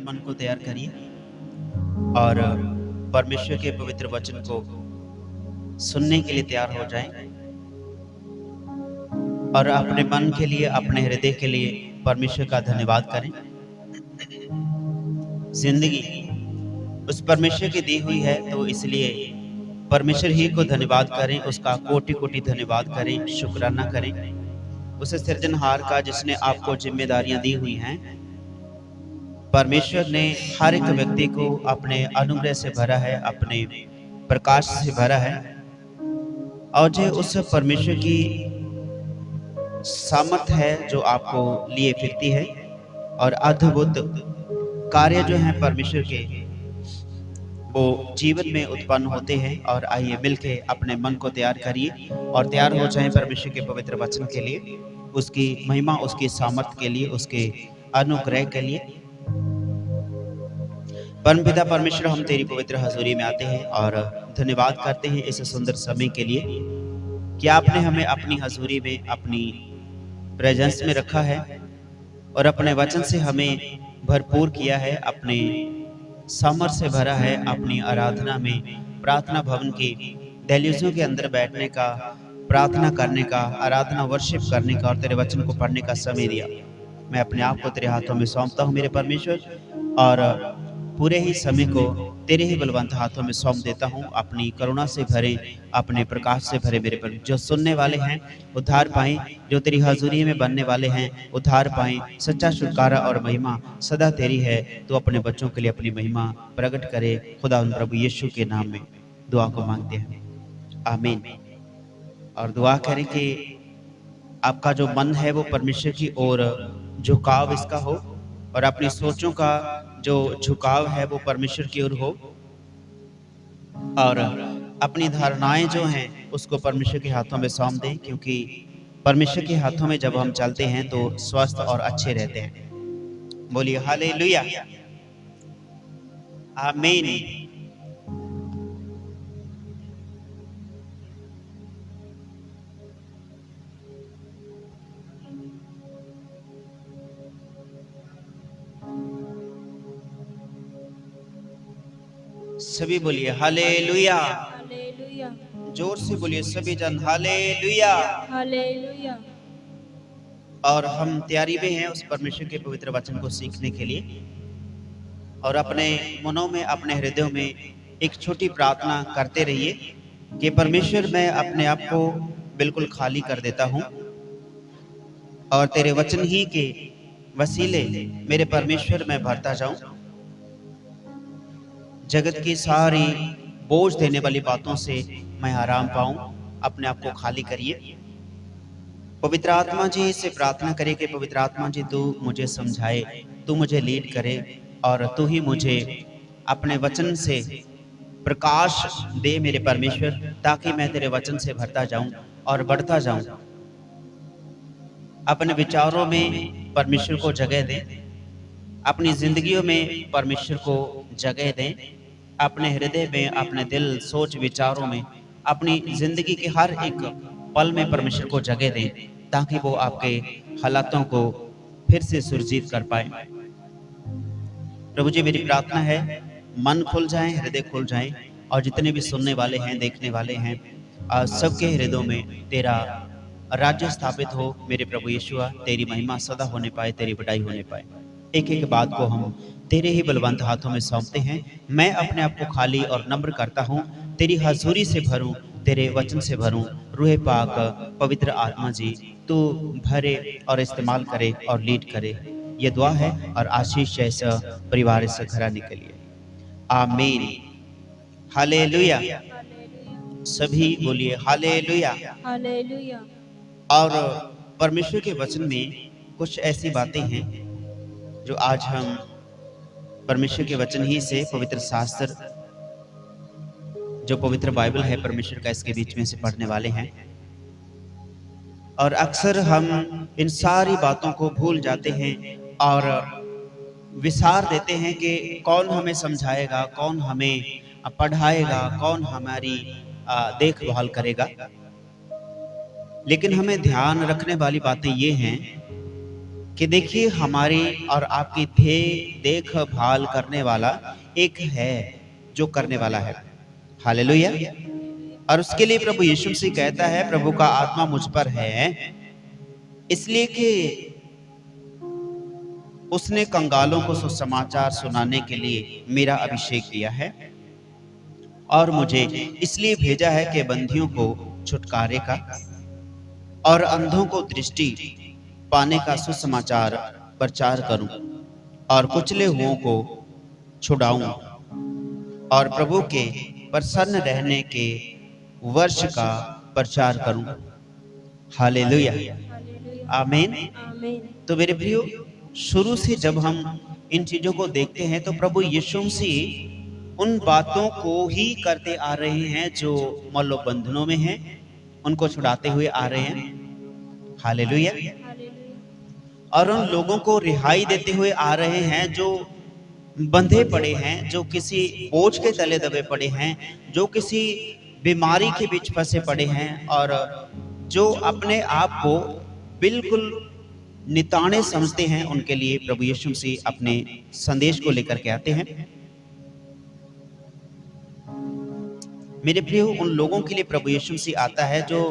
मन को तैयार करिए और परमेश्वर के पवित्र वचन को सुनने के लिए तैयार हो जाएं और अपने मन के लिए, अपने हृदय के लिए परमेश्वर का धन्यवाद करें। जिंदगी उस परमेश्वर की दी हुई है, तो इसलिए परमेश्वर ही को धन्यवाद करें, उसका कोटि कोटि धन्यवाद करें, शुक्राना करें उस सृजनहार का जिसने आपको जिम्मेदारियां दी हुई हैं। परमेश्वर ने हर एक व्यक्ति को अपने अनुग्रह से भरा है, अपने प्रकाश से भरा है, और जो उस परमेश्वर की सामर्थ है जो आपको लिए फिरती है, और अद्भुत कार्य जो हैं परमेश्वर के वो जीवन में उत्पन्न होते हैं। और आइए मिलके अपने मन को तैयार करिए और तैयार हो जाएं परमेश्वर के पवित्र वचन के लिए, उसकी महिमा, उसकी सामर्थ के लिए, उसके अनुग्रह के लिए। परमपिता परमेश्वर, हम तेरी पवित्र हजूरी में आते हैं और धन्यवाद करते हैं इस सुंदर समय के लिए कि आपने हमें अपनी हजूरी में, अपनी प्रेजेंस में रखा है और अपने वचन से हमें भरपूर किया है, अपने सामर्थ से भरा है। अपनी आराधना में, प्रार्थना भवन की दहलीजों के अंदर बैठने का, प्रार्थना करने का, आराधना वर्शिप करने का और तेरे वचन को पढ़ने का समय दिया। मैं अपने आप को तेरे हाथों में सौंपता हूँ मेरे परमेश्वर, और पूरे ही समय को तेरे ही बलवंत हाथों में सौंप देता हूँ। अपनी करुणा से भरे, अपने प्रकाश से भरे मेरे पर जो सुनने वाले हैं उद्धार पाएं, जो तेरी हजूरी में बनने वाले हैं उद्धार पाएं। सच्चा छुटकारा और महिमा सदा तेरी है। तो अपने बच्चों के लिए अपनी महिमा प्रकट करे। खुदा उन प्रभु यीशु के नाम में दुआ को मांगते हैं, आमीन। और दुआ करें कि आपका जो मन है वो परमेश्वर की ओर झुकाव इसका हो, और अपनी सोचों का जो झुकाव है वो परमेश्वर की ओर हो, और अपनी धारणाएं जो हैं उसको परमेश्वर के हाथों में सौंप दें, क्योंकि परमेश्वर के हाथों में जब हम चलते हैं तो स्वस्थ और अच्छे रहते हैं। बोलिए हालेलुया, आमीन। सभी बोलिए हालेलुया, हालेलुया, जोर से बोलिए सभी जन हालेलुया। हालेलुया। और हम तैयारी में हैं उस परमेश्वर के पवित्र वचन को सीखने के लिए, और अपने मनों में, अपने हृदयों में एक छोटी प्रार्थना करते रहिए कि परमेश्वर, मैं अपने आप को बिल्कुल खाली कर देता हूँ और तेरे वचन ही के वसीले मेरे परमेश्वर मैं भरता जाऊं। जगत की सारी बोझ देने वाली बातों से मैं आराम पाऊं। अपने आप को खाली करिए। पवित्र आत्मा जी से प्रार्थना करें कि पवित्र आत्मा जी तू मुझे समझाए, तू मुझे लीड करे, और तू ही मुझे अपने वचन से प्रकाश दे मेरे परमेश्वर, ताकि मैं तेरे वचन से भरता जाऊं और बढ़ता जाऊं। अपने विचारों में परमेश्वर को जगह दें, अपनी जिंदगियों में परमेश्वर को जगह दें, अपने हृदय में, अपने दिल, सोच, विचारों में, अपनी जिंदगी के हर एक पल में परमेश्वर को जगह दें, ताकि वो आपके हालातों को फिर से सुरजीत कर पाए। प्रभु जी, मेरी प्रार्थना है मन खुल जाए, हृदय खुल जाए, और जितने भी सुनने वाले हैं, देखने वाले हैं, सबके हृदयों में तेरा राज्य स्थापित हो मेरे प्रभु यीशुआ। तेरी महिमा सदा होने पाए, तेरी बढ़ाई होने पाए। एक एक बात को हम तेरे ही बलवंत हाथों में सौंपते हैं। मैं अपने आप को खाली और नम्र करता हूँ, तेरी हजूरी से भरूं, तेरे वचन से भरूं। रूह पाक, पवित्र आत्मा जी तू भरे और इस्तेमाल करे और लीड करे। ये दुआ है और आशीष जैसा परिवार से घराने के लिए, आमीन। हालेलुया, हालेलुया, सभी बोलिए हालेलुया। हालेलुया। और परमेश्वर के वचन में कुछ ऐसी बातें हैं जो आज हम परमेश्वर के वचन ही से, पवित्र शास्त्र जो पवित्र बाइबल है परमेश्वर का, इसके बीच में से पढ़ने वाले हैं। और अक्सर हम इन सारी बातों को भूल जाते हैं और विसार देते हैं कि कौन हमें समझाएगा, कौन हमें पढ़ाएगा, कौन हमारी देखभाल करेगा। लेकिन हमें ध्यान रखने वाली बातें ये हैं कि देखिए हमारी और आपकी देखभाल करने वाला एक है जो करने वाला है। हालेलुया। और उसके लिए प्रभु यीशु मसीह कहता है प्रभु का आत्मा मुझ पर है, इसलिए कि उसने कंगालों को सुसमाचार सुनाने के लिए मेरा अभिषेक किया है और मुझे इसलिए भेजा है कि बंदियों को छुटकारे का और अंधों को दृष्टि पाने का सुसमाचार प्रचार करूं और कुचले हुओं को छुड़ाऊं और प्रभु के प्रसन्न रहने के वर्ष का प्रचार करूं। हालेलुया। हालेलुया। आमीन। आमीन। तो मेरे प्रियो, शुरू से जब हम इन चीजों को देखते हैं तो प्रभु यीशु मसीह उन बातों को ही करते आ रहे हैं जो मल्लो बंधनों में हैं, उनको छुड़ाते हुए आ रहे हैं। हालेलुया। हालेलुया। और उन लोगों को रिहाई देते हुए आ रहे हैं जो बंधे पड़े हैं, जो किसी बोझ के तले दबे पड़े हैं, जो किसी बीमारी के बीच फंसे पड़े हैं और जो अपने आप को बिल्कुल निताने समझते हैं, उनके लिए प्रभु यीशु मसीह अपने संदेश को लेकर के आते हैं। मेरे प्रियो, उन लोगों के लिए प्रभु यीशु मसीह आता है जो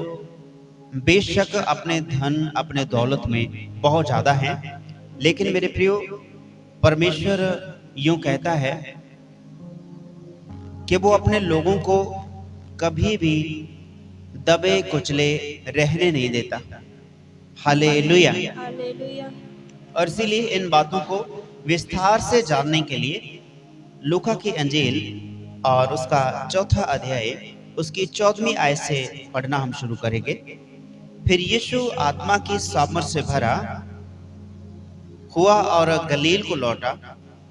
बेशक अपने धन अपने दौलत में बहुत ज्यादा हैं, लेकिन मेरे प्रियो परमेश्वर यूं कहता है कि वो अपने लोगों को कभी भी दबे कुचले रहने नहीं देता। हालेलुया। हालेलुया। और इसीलिए इन बातों को विस्तार से जानने के लिए लूका की अंजील और उसका 4वां अध्याय उसकी 14वीं आयत से पढ़ना हम शुरू करेंगे। फिर यीशु आत्मा की सामर्थ से भरा हुआ और गलील को लौटा।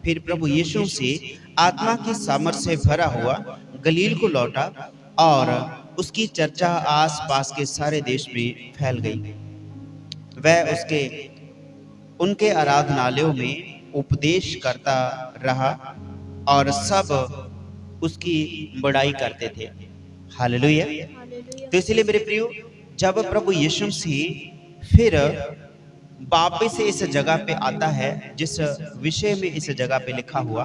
फिर प्रभु यीशु से आत्मा की सामर्थ से भरा हुआ गलील को लौटा और उसकी चर्चा आस-पास के सारे देश में फैल गई। वह उनके आराधनालयों में उपदेश करता रहा और सब उसकी बड़ाई करते थे। हालेलुया। हालेलुया। तो इसलिए मेरे प्रियो, जब प्रभु यीशु मसीह फिर वापस से इस जगह पे आता है जिस विषय में इस जगह पे लिखा हुआ,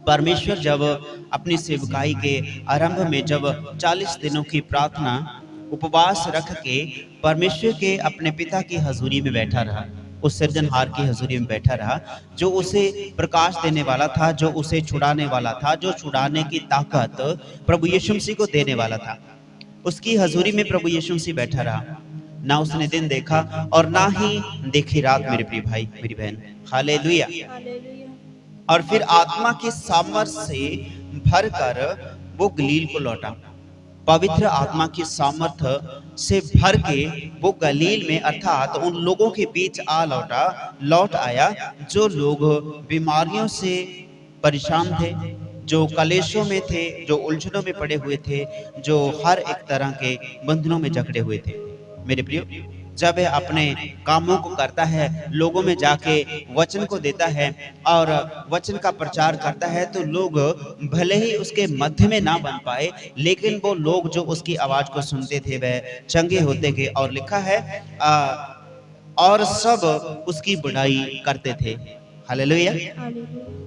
परमेश्वर जब अपनी सेवकाई के आरंभ में जब 40 दिनों की प्रार्थना उपवास रख के परमेश्वर के अपने पिता की हजूरी में बैठा रहा, उस सृजनहार की हजूरी में बैठा रहा, जो उसे प्रकाश देने वाला था, जो उसे छुड़ाने वाला था, जो छुड़ाने की ताकत प्रभु यीशु मसीह को देने वाला था, उसकी हजूरी में प्रभु यीशु मसीह बैठा रहा। ना उसने दिन देखा और ना ही देखी रात, मेरे प्रिय भाई मेरी बहन। हालेलुया। हालेलुया। और फिर आत्मा की सामर्थ्य से भरकर वो गलील को लौटा। पवित्र आत्मा की सामर्थ्य से भर के वो गलील में अर्थात उन लोगों के बीच लौट आया जो लोग बीमारियों से परेशान थे, जो कलेशों में थे, जो उलझनों में पड़े हुए थे, जो हर एक तरह के बंधनों में जकड़े हुए थे। मेरे प्रियो, जब वह अपने कामों को करता है, लोगों में जाके वचन को देता है और वचन का प्रचार करता है, तो लोग भले ही उसके मध्य में ना बन पाए, लेकिन वो लोग जो उसकी आवाज को सुनते थे वह चंगे होते गए। और लिखा है और सब उसकी बुराई करते थे। हालेलुया। हालेलुया।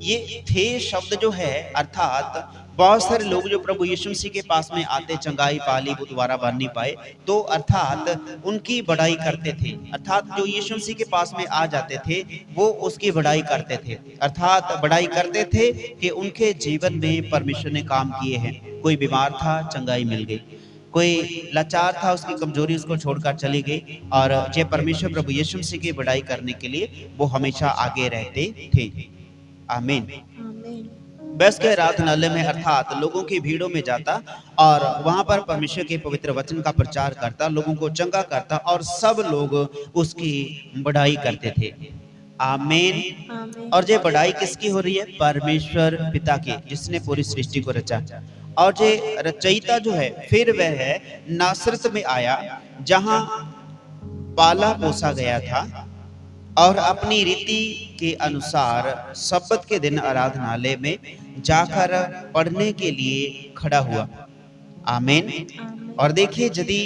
ये थे शब्द जो है, अर्थात बहुत सारे लोग जो प्रभु यीशु मसीह के पास में आते, चंगाई पाली, वो दोबारा बन नहीं पाए, तो अर्थात उनकी बड़ाई करते थे। अर्थात जो यीशु मसीह के पास में आ जाते थे वो उसकी बड़ाई करते थे, अर्थात बड़ाई करते थे कि उनके जीवन में परमेश्वर ने काम किए हैं। कोई बीमार था, चंगाई मिल गई, कोई लाचार था, उसकी कमजोरी उसको छोड़कर चली गई, और ये परमेश्वर प्रभु यीशु मसीह की बड़ाई करने के लिए वो हमेशा आगे रहते थे। आमीन। आमीन। बैस के आराधनालय में अर्थात लोगों की भीड़ों में जाता और वहां पर परमेश्वर के पवित्र वचन का प्रचार करता, लोगों को चंगा करता और सब लोग उसकी बड़ाई करते थे। आमीन। आमीन। और ये बड़ाई किसकी हो रही है? परमेश्वर पिता की, जिसने पूरी सृष्टि को रचा। और ये रचयिता जो है, फिर वह है नासरत में आया जहां पाला पोसा गया था और अपनी रीति के अनुसार सब्बत के दिन आराधनालय में जाकर पढ़ने के लिए खड़ा हुआ। आमीन। आमीन। और देखिए, यदि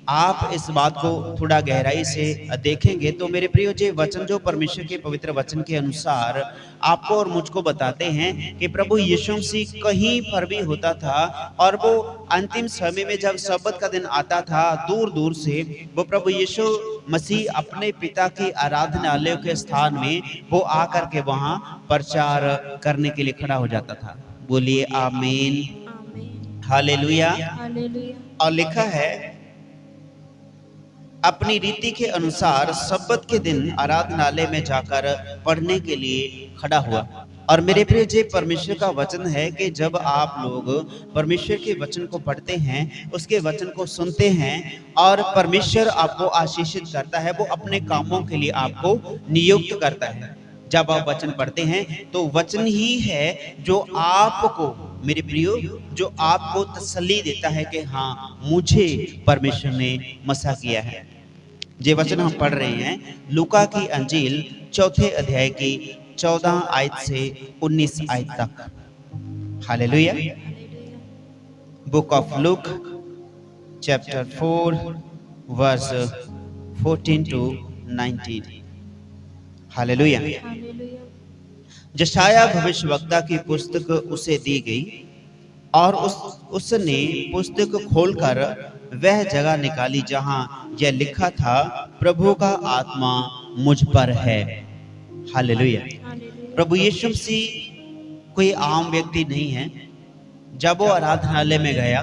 आप इस बात को थोड़ा गहराई से देखेंगे तो मेरे प्रियो जी वचन जो परमेश्वर के पवित्र वचन के अनुसार आपको और मुझको बताते हैं कि प्रभु यीशु मसीह कहीं पर भी होता था और वो अंतिम समय में जब सब्बत का दिन आता था दूर दूर से वो प्रभु यीशु मसीह अपने पिता की आराधनालय के स्थान में वो आकर के वहां प्रचार करने के लिए खड़ा हो जाता था। बोलिए आमीन, आमीन। हालेलुया। हालेलुया। और लिखा है अपनी रीति के अनुसार सब्बत के दिन आराधनालय में जाकर पढ़ने के लिए खड़ा हुआ। और मेरे प्रिय जी परमेश्वर का वचन है कि जब आप लोग परमेश्वर के वचन को पढ़ते हैं, उसके वचन को सुनते हैं और परमेश्वर आपको आशीषित करता है, वो अपने कामों के लिए आपको नियुक्त करता है। जब आप वचन पढ़ते हैं तो वचन ही है जो आपको मेरे प्रियो जो आपको तसल्ली देता है कि हाँ मुझे परमेश्वर ने मसा किया है। ये वचन हम पढ़ रहे हैं लूका की अंजील चौथे अध्याय की 14 आयत से 19 आयत तक। Hallelujah. Book of Luke chapter 4 verse 14 to 19। Hallelujah. Hallelujah. यशाया भविष्यवक्ता की पुस्तक उसे दी गई और उसने पुस्तक खोलकर वह जगह निकाली जहां यह लिखा था प्रभु का आत्मा मुझ पर है। हालेलुया। हालेलुया। प्रभु यीशु मसीह कोई आम व्यक्ति नहीं है। जब वो आराधनालय में गया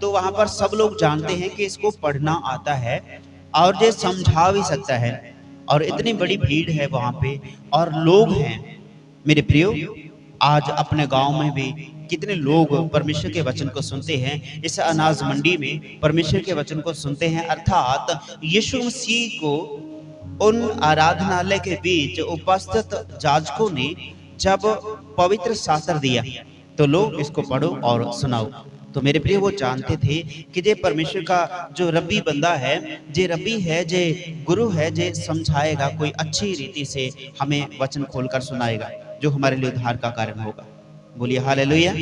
तो वहां पर सब लोग जानते हैं कि इसको पढ़ना आता है और ये समझा भी सकता है और इतनी बड़ी भीड़ है वहां पे और लोग हैं। मेरे प्रियो आज अपने गांव में भी कितने लोग परमेश्वर के वचन को सुनते हैं, इस अनाज मंडी में परमेश्वर के वचन को सुनते हैं। अर्थात यीशु मसीह को उन आराधनालय के बीच उपस्थित जाजकों ने जब पवित्र शास्त्र दिया तो लोग इसको पढ़ो और सुनाओ। तो मेरे प्रिय वो जानते थे कि जे परमेश्वर का जो रब्बी बंदा है, जे रब्बी है, जे गुरु है, जे समझाएगा, कोई अच्छी रीति से हमें वचन खोलकर सुनाएगा जो हमारे लिए उद्धार का कारण होगा। बोलिए हालेलुया।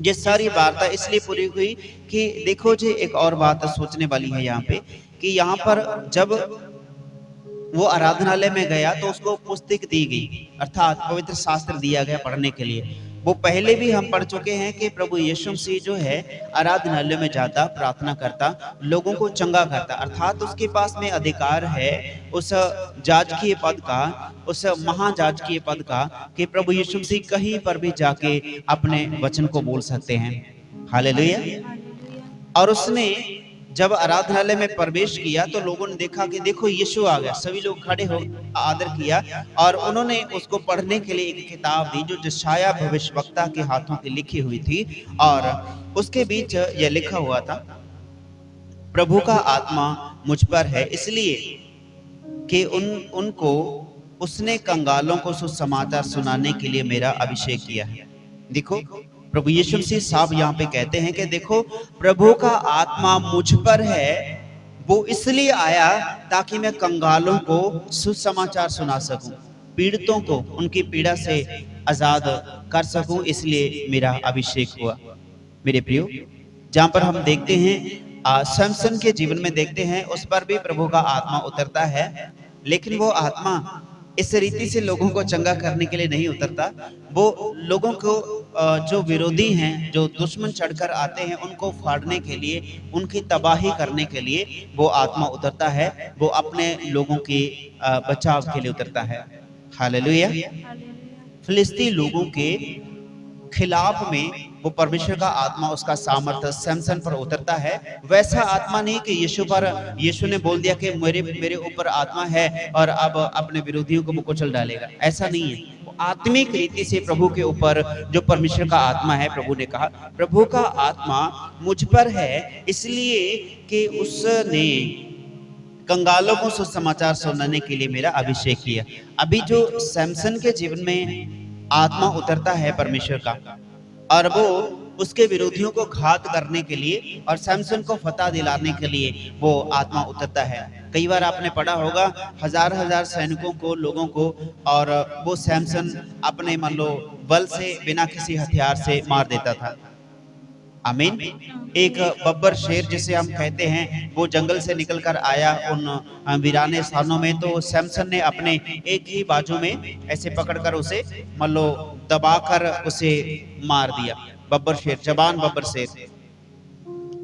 ये सारी वार्ता इसलिए पूरी हुई कि देखो जी एक और बात सोचने वाली है यहाँ पे कि यहाँ पर जब वो आराधनालय में गया तो उसको पुस्तक दी गई अर्थात पवित्र शास्त्र दिया गया पढ़ने के लिए। वो पहले भी हम पढ़ चुके हैं कि प्रभु यीशु मसीह जो है आराधनालय में जाता, प्रार्थना करता, लोगों को चंगा करता, अर्थात उसके पास में अधिकार है उस जाजकीय पद का, उस महाजाजकीय पद का कि प्रभु यीशु मसीह कहीं पर भी जाके अपने वचन को बोल सकते हैं। हालेलुया। और उसने जब आराधनालय में प्रवेश किया तो लोगों ने देखा कि देखो यीशु आ गया। सभी लोग खड़े हो आदर किया और उन्होंने उसको पढ़ने के लिए एक किताब दी जो यशाया भविष्यवक्ता के हाथों की लिखी हुई थी और उसके बीच यह लिखा हुआ था प्रभु का आत्मा मुझ पर है इसलिए कि उनको उसने कंगालों को सुसमाचार सुनाने के लिए मेरा अभिषेक किया है। देखो प्रभु यीशु मसीह साहब यहाँ पे कहते हैं कि देखो प्रभु का आत्मा मुझ पर है, वो इसलिए आया ताकि मैं कंगालों को सुसमाचार सुना सकूं, पीड़ितों को उनकी पीड़ा से आजाद कर सकूं, इसलिए मेरा अभिषेक हुआ। मेरे प्रियो जहाँ पर हम देखते हैं सैमसन के जीवन में देखते हैं उस पर भी प्रभु का आत्मा उतरता है, लेकिन वो आत्मा इस रीति से लोगों को चंगा करने के लिए नहीं उतरता। वो लोगों को जो विरोधी हैं, जो दुश्मन चढ़कर आते हैं, उनको फाड़ने के लिए, उनकी तबाही करने के लिए वो आत्मा उतरता है। वो अपने लोगों के बचाव के लिए उतरता है। हालेलुया। फिलिस्ती लोगों के खिलाफ में वो परमेश्वर का आत्मा उसका सामर्थ्य सैमसन पर उतरता है। वैसा आत्मा नहीं कि यीशु ने बोल दिया कि मेरे ऊपर आत्मा है और अब अपने विरोधियों को वो कुचल डालेगा, ऐसा नहीं है। वो आत्मिक रीति से प्रभु के ऊपर जो परमेश्वर का आत्मा है, प्रभु ने कहा प्रभु का आत्मा मुझ पर है इसलिए कि उसने कंगालों को सुसमाचार सुनाने के लिए मेरा अभिषेक किया। अभी जो सैमसन के जीवन में आत्मा उतरता है परमेश्वर का और वो उसके विरोधियों को घात करने के लिए और सैमसन को फतह दिलाने के लिए वो आत्मा उतरता है। कई बार आपने पढ़ा होगा हजार सैनिकों को, लोगों को, और वो सैमसन अपने मान लो बल से बिना किसी हथियार से मार देता था। आमीन। एक बब्बर शेर जिसे हम कहते हैं, वो जंगल से निकलकर आया उन वीराने स्थानों में, तो सैमसन ने अपने एक ही बाजू में ऐसे पकड़कर उसे मान लो दबाकर उसे मार दिया। बब्बर शेर, जवान बब्बर शेर।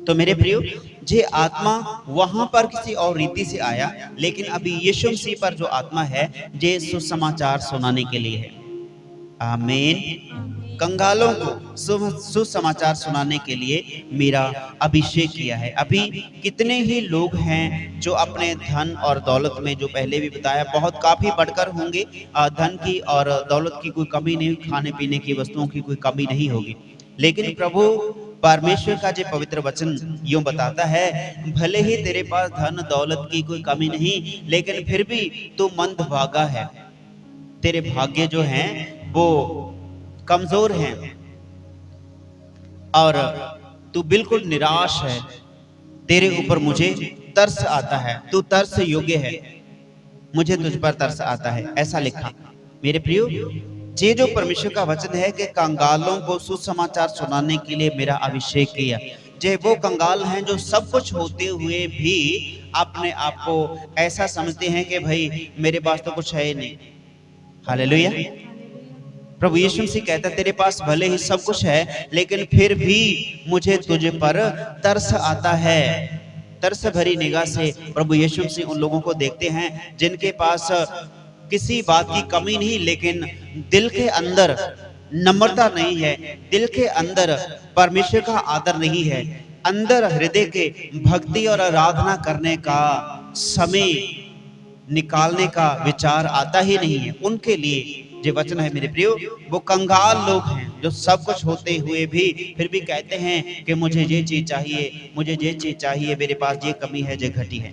तो मेरे प्रियो, जे आत्मा वहां पर किसी और रीति से आया, लेकिन अभी यीशु मसीह पर जो आत्मा है, जे सुसमाचार सुनाने के लिए है। आमीन। आमीन। कंगालों को सुसमाचार सुनाने के लिए मेरा अभिषेक किया है। अभी कितने ही लोग हैं जो अपने धन और दौलत में, जो पहले भी बताया, बहुत काफी बढ़कर होंगे। धन की और दौलत की कोई कमी नहीं, खाने पीने की वस्तुओं की कोई कमी नहीं होगी। लेकिन प्रभु परमेश्वर का जो पवित्र वचन यूं बताता है, भले ही तेरे पास धन दौलत की कोई कमी नहीं, लेकिन फिर भी तू मंदभागा है। तेरे भाग्य जो हैं वो कमजोर हैं और तू बिल्कुल निराश है। तेरे ऊपर मुझे तरस आता है, तू तरस योग्य है, मुझे तुझ पर तरस आता है, ऐसा लिखा। मेरे प्रियो, ये जो परमेश्वर का वचन है कि कंगालों को सुसमाचार सुनाने के लिए मेरा अभिषेक किया। जे वो कंगाल हैं जो सब कुछ होते हुए भी अपने आप को ऐसा समझते हैं कि भाई मेरे पास तो कुछ है ही नहीं। हालेलुया। प्रभु यीशु मसीह कहता है, तेरे पास भले ही सब कुछ है, लेकिन फिर भी मुझे तुझे पर तरस आता है। तरस भरी निगाह से प्रभु यीशु मसीह उन लोगों को देखते हैं जिनके पास किसी बात की कमी नहीं, लेकिन दिल के अंदर नम्रता नहीं है, दिल के अंदर परमेश्वर का आदर नहीं है, अंदर हृदय के भक्ति और आराधना करने का समय निकालने का विचार आता ही नहीं है। उनके लिए जो वचन है मेरे प्रियो, वो कंगाल लोग हैं जो सब कुछ होते हुए भी फिर भी कहते हैं कि मुझे ये चीज चाहिए, मुझे ये चीज चाहिए, मेरे पास ये कमी है, ये घटी है।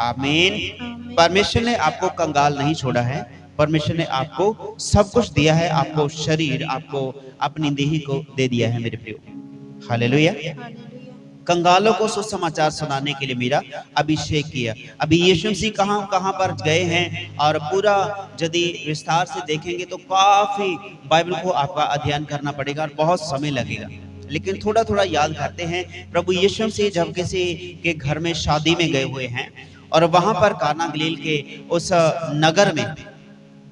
आमीन। परमेश्वर ने आपको कंगाल नहीं छोड़ा है, परमेश्वर ने आपको सब कुछ दिया है, आपको शरीर, आपको अपनी देही को दे दिया है मेरे प्रियो। हालेलुया। कंगालों को सुसमाचार सुनाने के लिए मेरा अभिषेक किया। अभी यीशु मसीह कहां पर गए हैं, और पूरा यदि विस्तार से देखेंगे तो काफी बाइबल को आपका अध्ययन करना पड़ेगा और बहुत समय लगेगा। लेकिन थोड़ा थोड़ा याद करते हैं। प्रभु यीशु मसीह जब किसी के घर में शादी में गए हुए हैं, और वहां पर काना गलील के उस नगर में,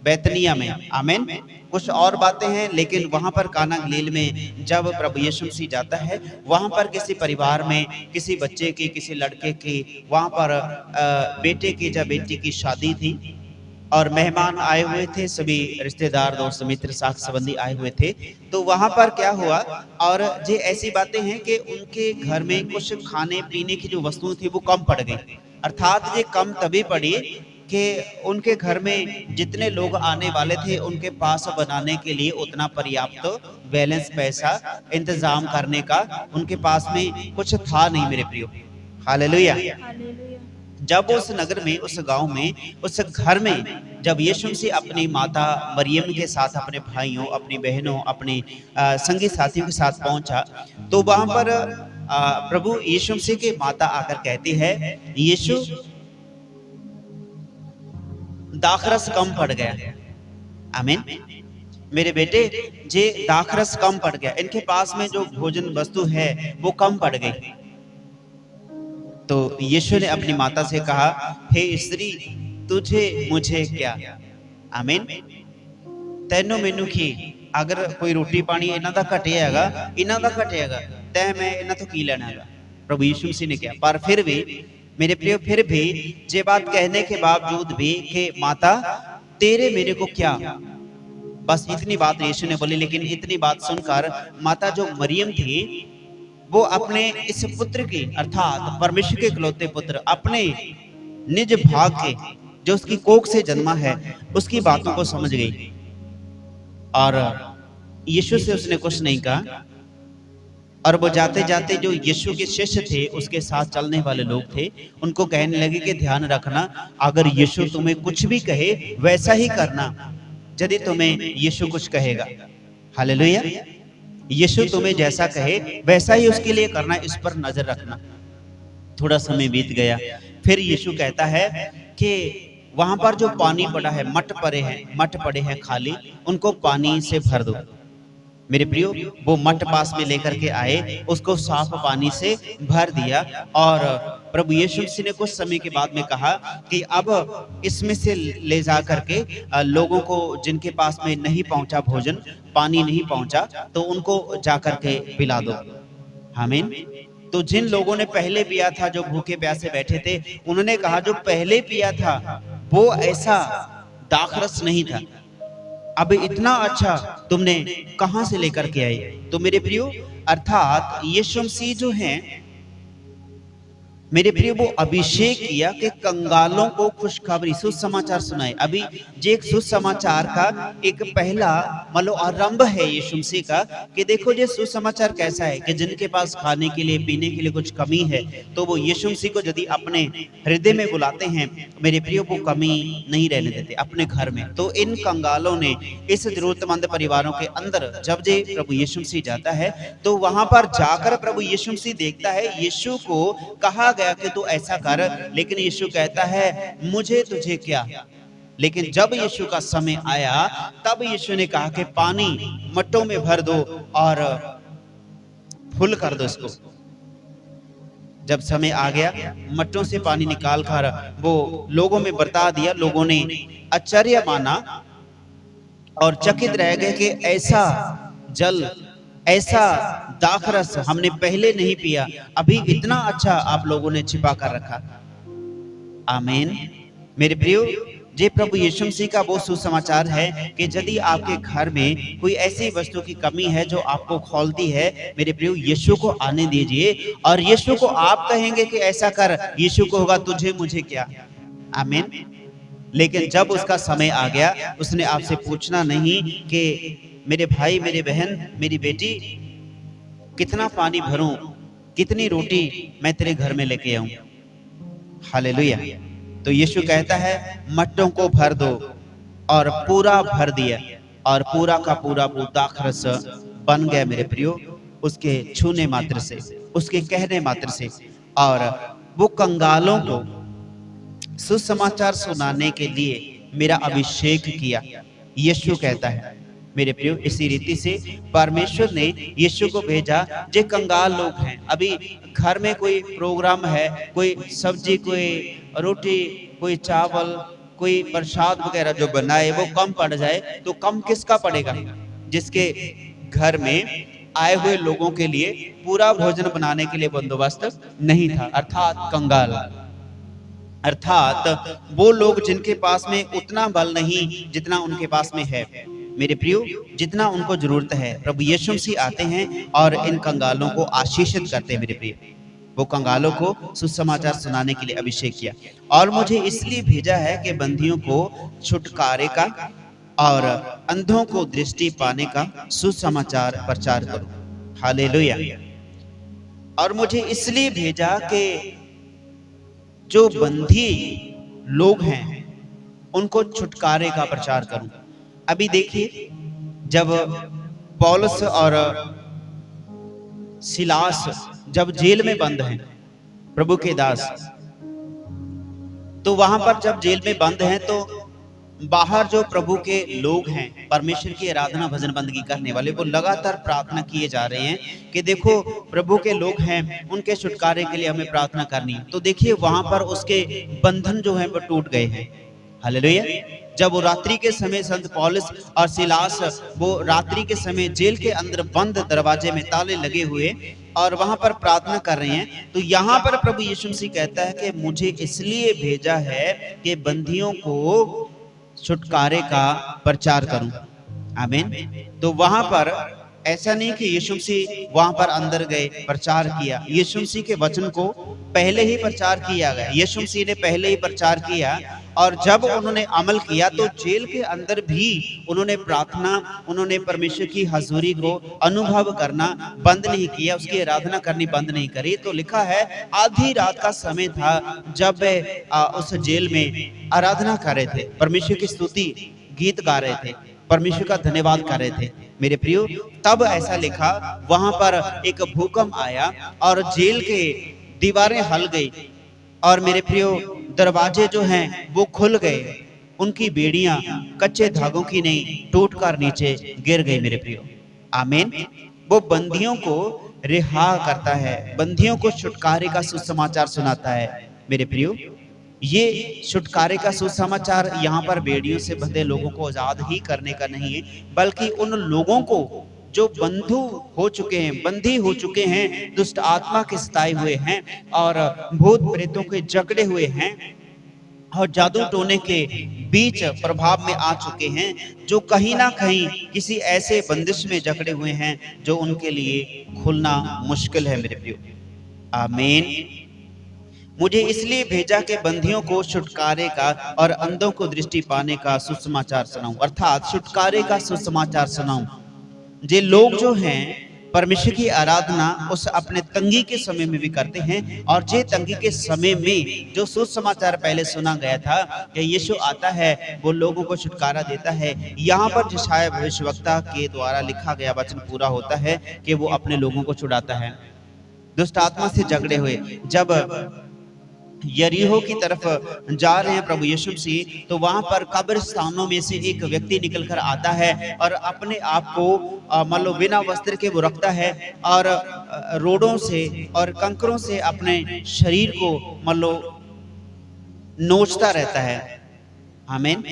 बैतनिया में, आमीन, कुछ और बातें हैं, लेकिन वहां पर काना गलील में जब प्रभु यीशु मसीह जाता है, वहां पर किसी परिवार में, किसी बच्चे की, किसी लड़के की, वहां पर बेटे की या बेटी की शादी थी, और मेहमान आए हुए थे, सभी रिश्तेदार, दोस्त मित्र, साथ संबंधी आए हुए थे। तो वहां पर क्या हुआ, और ये ऐसी बातें हैं कि उनके घर में कुछ खाने पीने की जो वस्तुएं थी वो कम पड़ गई। अर्थात ये कम तभी पड़ी कि उनके घर में जितने लोग आने वाले थे, उनके पास बनाने के लिए उतना पर्याप्त बैलेंस, पैसा इंतजाम करने का उनके पास में कुछ था नहीं मेरे प्रियो। हालेलुया। जब उस नगर में, उस गांव में, उस घर में जब यीशु मसीह अपनी माता मरियम के साथ, अपने भाइयों, अपनी बहनों, अपने संगी साथियों के साथ पहुंचा, तो वहां पर प्रभु यीशु मसीह की माता आकर कहती है, यीशु दाखरस कम पड़ गया। आमीन। मेरे बेटे, जे दाखरस कम पड़ गया, इनके पास में जो भोजन वस्तु है वो कम पड़ गई। तो यीशु ने अपनी माता से कहा, हे स्त्री, तुझे मुझे क्या। आमीन। तैनू मैनू की, अगर कोई रोटी पानी इन्हां दा घटियागा, इन्हां दा घटियागा, तै मैं इन्हां तो की लेना है। प्रभु यीशु मसीह ने कहा। पर फिर भी मेरे प्रियो, फिर भी ये बात कहने के बावजूद भी कि माता, तेरे मेरे को क्या, बस इतनी बात यीशु ने बोली। लेकिन इतनी बात सुनकर माता जो मरियम थी, वो अपने इस पुत्र की, अर्थात परमेश्वर के इकलौते पुत्र, अपने निज भाग के, जो उसकी कोख से जन्मा है, उसकी बातों को समझ गई। और यीशु से उसने कुछ नहीं कहा, और वो जाते जाते जो यीशु के शिष्य थे, उसके साथ चलने वाले लोग थे, उनको कहने लगे कि ध्यान रखना, अगर यीशु तुम्हें कुछ भी कहे वैसा ही करना, यदि तुम्हें यीशु कुछ कहेगा। हालेलुया। यीशु तुम्हें जैसा कहे वैसा ही उसके लिए करना, इस पर नजर रखना। थोड़ा समय बीत गया, फिर यीशु कहता है कि वहां पर जो पानी पड़ा है, मट पड़े हैं खाली, उनको पानी से भर दो। मेरे प्रियो, वो मट पास में लेकर के आए, उसको साफ पानी से भर दिया और प्रभु यीशु मसीह ने कुछ समय के बाद में कहा कि अब इसमें से ले जा करके लोगों को जिनके पास में नहीं पहुंचा भोजन, पानी नहीं पहुंचा, तो उनको जा करके पिला दो। आमीन। तो जिन लोगों ने पहले पिया था, जो भूखे प्यासे बैठे थे, उन्होंने कहा जो पहले पिया था वो ऐसा दाखरस नहीं था, अब इतना अच्छा तुमने कहां से लेकर के आए। तो मेरे प्रियो, अर्थात यीशु मसीह जो हैं, मेरे प्रिय, वो अभिषेक किया कि कंगालों को खुशखबरी सुसमाचार सुनाए। अभी जो एक सुसमाचार का एक पहला मतलब आरंभ है यीशु मसीह का, कि देखो ये सुसमाचार कैसा है कि जिनके पास खाने के लिए पीने के लिए कुछ कमी है, तो वो यीशु मसीह को यदि अपने हृदय में बुलाते हैं, मेरे प्रियो, वो कमी नहीं रहने देते अपने घर में। तो इन कंगालों ने, इस जरूरतमंद परिवारों के अंदर जब जे प्रभु यीशु मसीह जाता है, तो वहां पर जाकर प्रभु यीशु मसीह देखता है, यीशु को कहा गया कि तू ऐसा कर, लेकिन यीशु कहता है मुझे तुझे क्या। लेकिन जब यीशु का समय आया, तब यीशु ने कहा कि पानी मट्टों में भर दो और फुल कर दो इसको। जब समय आ गया, मट्टों से पानी निकाल कर वो लोगों में बरता दिया। लोगों ने आश्चर्य माना और चकित रह गए कि ऐसा जल, ऐसा दाखरस हमने पहले नहीं पिया, अभी इतना अच्छा आप लोगों ने छिपा कर रखा। आमीन। मेरे प्रियो, जे प्रभु यीशु मसीह का वो सुसमाचार है कि यदि आपके घर में कोई ऐसी वस्तु की कमी है जो आपको खौलती है, मेरे प्रियो, यीशु को आने दीजिए और यीशु को आप कहेंगे कि ऐसा कर, यीशु को होगा तुझे मुझे क्या। आमीन। लेकिन जब उसका समय आ गया, उसने आपसे पूछना नहीं कि मेरे भाई, मेरे बहन, मेरी बेटी, कितना पानी भरूं, कितनी रोटी मैं तेरे घर में लेके आऊं। हालेलुया। तो यीशु कहता है मट्टों को भर दो, और पूरा भर दिया और पूरा का पूरा वो दाखरस बन गया मेरे प्रियो, उसके छूने मात्र से, उसके कहने मात्र से। और वो कंगालों को सुसमाचार सुनाने के लिए मेरा अभिषेक किया, यीशु कहता है मेरे प्रियो। इसी रीति से परमेश्वर ने यीशु को भेजा। जो कंगाल लोग हैं, अभी घर में कोई प्रोग्राम है, कोई सब्जी, कोई रोटी, कोई चावल, कोई प्रसाद वगैरह जो बनाए वो कम पड़ जाए, तो कम किसका पड़ेगा? जिसके घर में आए हुए लोगों के लिए पूरा भोजन बनाने के लिए बंदोबस्त नहीं था, अर्थात कंगाल, अर्थात वो लोग जिनके पास में उतना बल नहीं जितना उनके पास में है। मेरे प्रियो, जितना उनको जरूरत है, प्रभु यीशु मसीह आते हैं और इन कंगालों को आशीषित करते हैं। मेरे प्रियो, वो कंगालों को सुसमाचार सुनाने के लिए अभिषेक किया। और मुझे इसलिए भेजा है कि बंदियों को छुटकारे का और अंधों को दृष्टि पाने का सुसमाचार प्रचार करूं। हालेलुया। और मुझे इसलिए भेजा कि जो बंधी लोग हैं उनको छुटकारे का प्रचार करूं। अभी देखिए, जब पौलुस और सिलास जब जेल में बंद हैं, प्रभु के दास, तो वहां पर जब जेल में बंद हैं, तो बाहर जो प्रभु के लोग हैं, परमेश्वर की आराधना भजन बंदगी करने वाले, वो लगातार प्रार्थना किए जा रहे हैं कि देखो प्रभु के लोग हैं, उनके छुटकारे के लिए हमें प्रार्थना करनी है। तो देखिए वहां पर उसके बंधन जो है वो टूट गए हैं। हालेलुया। जब वो रात्रि के समय संत पौलुस और सिलास वो रात्रि के समय जेल के अंदर बंद दरवाजे में ताले लगे हुए और वहां पर प्रार्थना कर रहे हैं, तो यहाँ पर प्रभु यीशु मसीह कहता है कि मुझे इसलिए भेजा है कि बंदियों को छुटकारे का प्रचार करूं। आमीन। तो वहां पर ऐसा नहीं कि यीशु मसीह वहां पर अंदर गए प्रचार किया, यीशु मसीह के वचन को पहले ही प्रचार किया गया, यीशु मसीह ने पहले ही प्रचार किया। और जब उन्होंने अमल किया तो जेल के अंदर भी उन्होंने प्रार्थना, उन्होंने परमेश्वर की हजूरी को अनुभव करना बंद नहीं किया, उसकी आराधना करनी बंद नहीं करी। तो लिखा है आधी रात का समय था जब उस जेल में आराधना कर रहे थे, परमेश्वर की स्तुति गीत गा रहे थे, परमेश्वर का धन्यवाद कर रहे थे। मेरे प्रियो, तब ऐसा लिखा वहां पर एक भूकंप आया और जेल के दीवारें हल गई और मेरे प्रियो दरवाजे जो हैं वो खुल गए, उनकी बेड़ियां कच्चे धागों की नहीं टूटकर नीचे गिर गई। मेरे प्रियो, आमीन। वो बंदियों को रिहा करता है, बंदियों को छुटकारे का सुसमाचार सुनाता है मेरे प्रियो। ये छुटकारे का सुसमाचार यहाँ पर बेड़ियों से बंधे लोगों को आजाद ही करने का नहीं है, बल्कि उन लोगों को जो बंधु हो चुके हैं, बंदी हो चुके हैं, दुष्ट आत्मा के सताए हुए हैं और भूत प्रेतों के जकड़े हुए हैं और जादू टोने के बीच प्रभाव में आ चुके हैं, जो कहीं ना कहीं किसी ऐसे बंदिश में जकड़े हुए हैं जो उनके लिए खुलना मुश्किल है मेरे प्रियो। आमीन। मुझे इसलिए भेजा कि बंदियों को छुटकारे का और अंधों को दृष्टि पाने का सुसमाचार सुनाऊं, अर्थात छुटकारे का सुसमाचार सुनाऊं। जे लोग जो हैं परमेश्वर की आराधना उस अपने तंगी के समय में भी करते हैं, और जे तंगी के समय में जो सुसमाचार पहले सुना गया था कि यीशु आता है, वो लोगों को छुटकारा देता है, यहाँ पर यशायाह भविष्यवक्ता के द्वारा लिखा गया वचन पूरा होता है कि वो अपने लोगों को छुड़ाता है दुष्ट आत्मा से झगड़े हुए। जब यरीहो की तरफ जा रहे हैं प्रभु यीशु मसीह, तो वहां पर कब्रिस्तानों में से एक व्यक्ति निकलकर आता है और अपने आप को मान लो बिना वस्त्र के वो रखता है और रोड़ों से और कंकरों से अपने शरीर को मान लो नोचता रहता है। आमीन।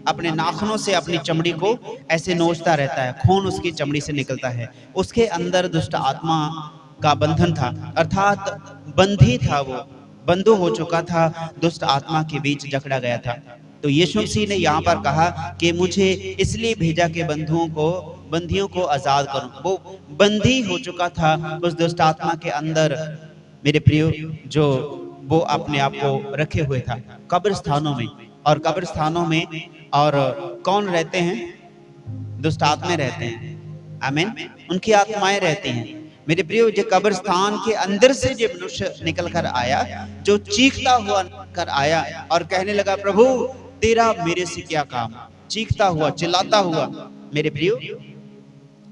अपने नाखूनों से अपनी चमड़ी को ऐसे नोचता रहता है, खून उसकी चमड़ी से निकलता है। उसके अंदर दुष्ट आत्मा का बंधन था, अर्थात बंधी था, वो बंधु हो चुका था, दुष्ट आत्मा के बीच जकड़ा गया था। तो यीशु मसीह ने यहाँ पर कहा कि मुझे इसलिए भेजा कि बंदियों को आजाद करूं। वो बंदी हो चुका था उस दुष्ट आत्मा के अंदर मेरे प्रियो, जो वो अपने आप को रखे हुए था कब्रिस्तानों में। और कब्रिस्तानों में और कौन रहते हैं? दुष्ट आत्माएं रहते हैं। आमीन। उनकी आत्माएं रहती हैं मेरे प्रियो। जो कब्रिस्तान के अंदर से जो मनुष्य निकल कर आया, जो चीखता हुआ कर आया और कहने लगा, प्रभु तेरा मेरे से क्या काम, चीखता हुआ चिल्लाता हुआ मेरे प्रियो,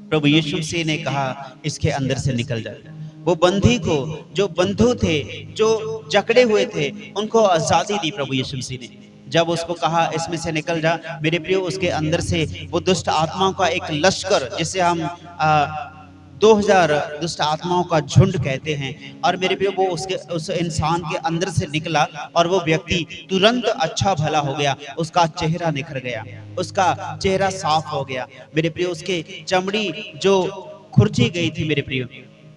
प्रभु यीशु मसीह ने कहा इसके अंदर से निकल जाए। वो बंदी को, जो बंधु थे, जो जकड़े हुए थे, उनको आजादी दी प्रभु यीशु मसीह ने। जब उसको कहा इसमें से निकल जा मेरे प्रियो, उसके अंदर से वो दुष्ट आत्माओं का एक लश्कर, जिसे हम 2000 दुष्ट आत्माओं का झुंड कहते हैं, और मेरे प्रियो वो उस इंसान के अंदर से निकला और वो व्यक्ति तुरंत अच्छा भला हो गया। उसका चेहरा निखर गया, उसका चेहरा साफ हो गया मेरे प्रियो। उसके चमड़ी जो खुरची गई थी मेरे प्रियो,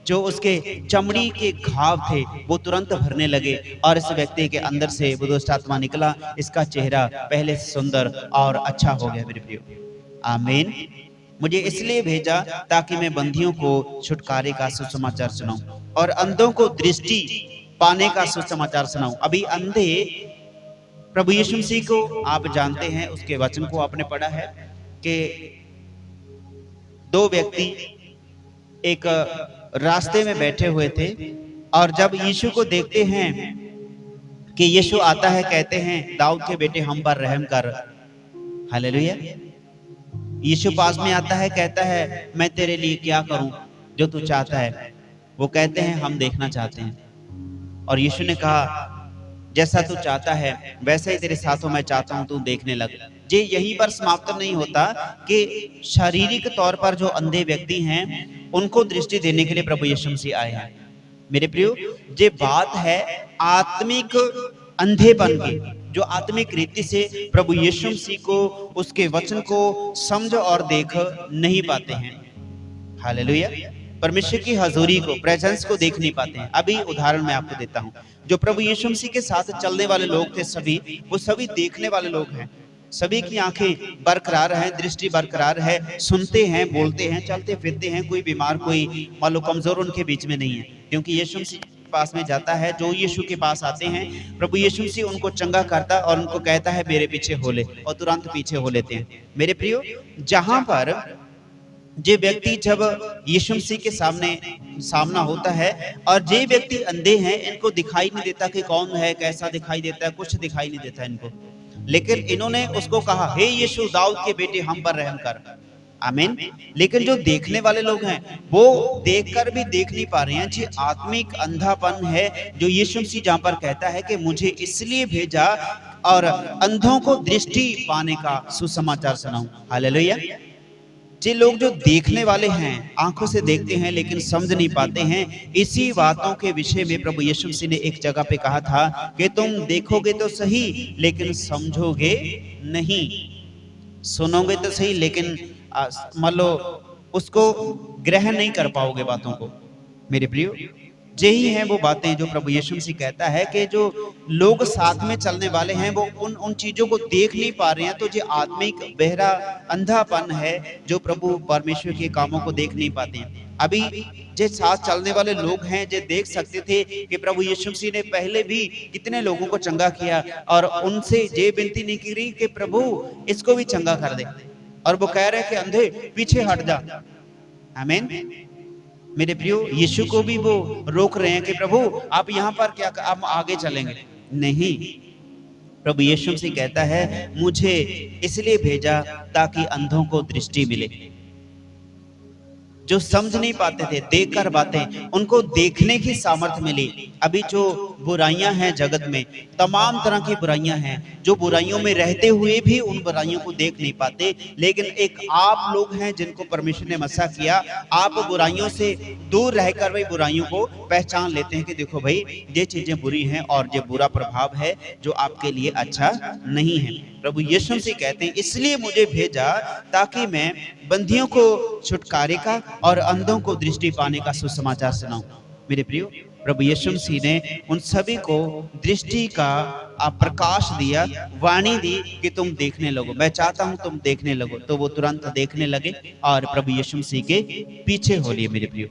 जो उसके चमड़ी के घाव थे, वो तुरंत भरने लगे और इस व्यक्ति के अंदर से वो दुष्ट आत्मा निकला। इसका चेहरा पहले से सुंदर और अच्छा हो गया मेरे प्रियो। आमीन। मुझे इसलिए भेजा ताकि मैं बंदियों को छुटकारे का सुसमाचार सुनाऊं और अंधों को दृष्टि पाने का सुसमाचार सुनाऊं। अभी अंधे प्रभु यीशु मसीह को आप जानते हैं, उसके वचन को आपने पढ़ा है कि दो व्यक्ति एक रास्ते में बैठे हुए थे और जब यीशु को देखते हैं कि यीशु आता है, कहते हैं दाऊद के बेटे हम पर रहम कर। हालेलुया। यीशु पास में आता है, कहता है मैं तेरे लिए क्या करूं जो तू चाहता है। वो कहते हैं हम देखना चाहते हैं। और यीशु ने कहा जैसा तू चाहता है वैसे ही तेरे साथों मैं चाहता हूं, तू देखने लग। जे यहीं पर समाप्त नहीं होता कि शारीरिक तौर पर जो अंधे व्यक्ति हैं उनको दृष्टि देने के लिए प्रभु यीशु मसीह आए हैं मेरे प्रियो। ये बात है आत्मिक अंधेपन की, जो आत्मिक रीति से प्रभु यीशु मसीह को, उसके वचन को समझ और देख नहीं पाते हैं। हालेलुया। परमेश्वर की हजूरी को, प्रेजेंस को देख नहीं पाते हैं। अभी उदाहरण मैं आपको देता हूं। जो प्रभु यीशु मसीह के साथ चलने वाले लोग थे सभी, वो सभी देखने वाले लोग हैं। सभी की आंखें बरकरार हैं, दृष्टि बरकरार है, सुनते हैं, बोलते हैं, चलते फिरते हैं। कोई बीमार, कोई मान लो कमजोर उनके बीच में नहीं है, क्योंकि यीशु मसीह पास में जाता है। जो यीशु के पास आते हैं प्रभु यीशु मसीह उनको चंगा करता और उनको कहता है मेरे पीछे हो ले, और तुरंत पीछे हो लेते हैं मेरे प्रियो। जहां पर जे व्यक्ति जब यीशु मसीह के सामना होता है और जे व्यक्ति अंधे हैं, इनको दिखाई नहीं देता कि कौन है, कैसा दिखाई देता है, कुछ दिखाई नहीं देता इनको। लेकिन इन्होंने उसको कहा हे यीशु दाऊद के बेटे हम पर रहम कर। आमीन। लेकिन जो देखने वाले लोग हैं वो देखकर भी देख नहीं पा रहे हैं। जी आत्मिक अंधापन है, जो यीशु मसीह जहां पर कहता है कि मुझे इसलिए भेजा और अंधों को दृष्टि पाने का सुसमाचार सुनाऊं। हालेलुया। जे लोग जो देखने वाले हैं, आंखों से देखते हैं लेकिन समझ नहीं पाते हैं, इसी बातों के विषय में प्रभु यीशु मसीह ने एक जगह पे कहा था कि तुम देखोगे तो सही लेकिन समझोगे नहीं, सुनोगे तो सही लेकिन मान लो उसको ग्रहण नहीं कर पाओगे बातों को। मेरे प्रियो, यही है वो बातें जो प्रभु यीशु मसीह कहता है कि जो लोग साथ में चलने वाले हैं वो उन चीजों को देख नहीं पा रहे हैं, तो जो आत्मिक बहरा अंधापन है जो प्रभु परमेश्वर के कामों को देख नहीं पाते हैं। अभी जो साथ चलने वाले लोग हैं जो देख सकते थे कि प्रभु यीशु मसीह ने पहले भी कितने लोगों को चंगा किया और उनसे ये विनती नहीं की कि प्रभु इसको भी चंगा कर दे, और वो कह रहे कि अंधे पीछे हट जा। आमीन। मेरे प्रियो, यीशु को भी वो रोक रहे हैं कि प्रभु आप यहाँ पर क्या, आप आगे चलेंगे नहीं। प्रभु यीशु मसीह कहता है मुझे इसलिए भेजा ताकि अंधों को दृष्टि मिले। जो समझ नहीं पाते थे देखकर बातें, उनको देखने की सामर्थ्य मिली। अभी जो बुराइयां हैं जगत में, तमाम तरह की बुराइयां हैं, जो बुराइयों में रहते हुए भी उन बुराइयों को देख नहीं पाते, लेकिन एक आप लोग हैं जिनको परमेश्वर ने मसा किया, आप बुराइयों से दूर रहकर भाई बुराइयों को पहचान लेते हैं कि देखो भाई ये चीजें बुरी हैं और ये बुरा प्रभाव है जो आपके लिए अच्छा नहीं है। प्रभु यीशु मसीह कहते हैं इसलिए मुझे भेजा ताकि मैं बंदियों को छुटकारे का और अंधों को दृष्टि पाने का सुसमाचार सुनाऊं। मेरे प्रियो, प्रभु यीशु मसीह ने उन सभी को दृष्टि का प्रकाश दिया, वाणी दी कि तुम देखने लगो, मैं चाहता हूं तुम देखने लगो। तो वो तुरंत देखने लगे और प्रभु यीशु मसीह के पीछे हो लिए। मेरे प्रियो,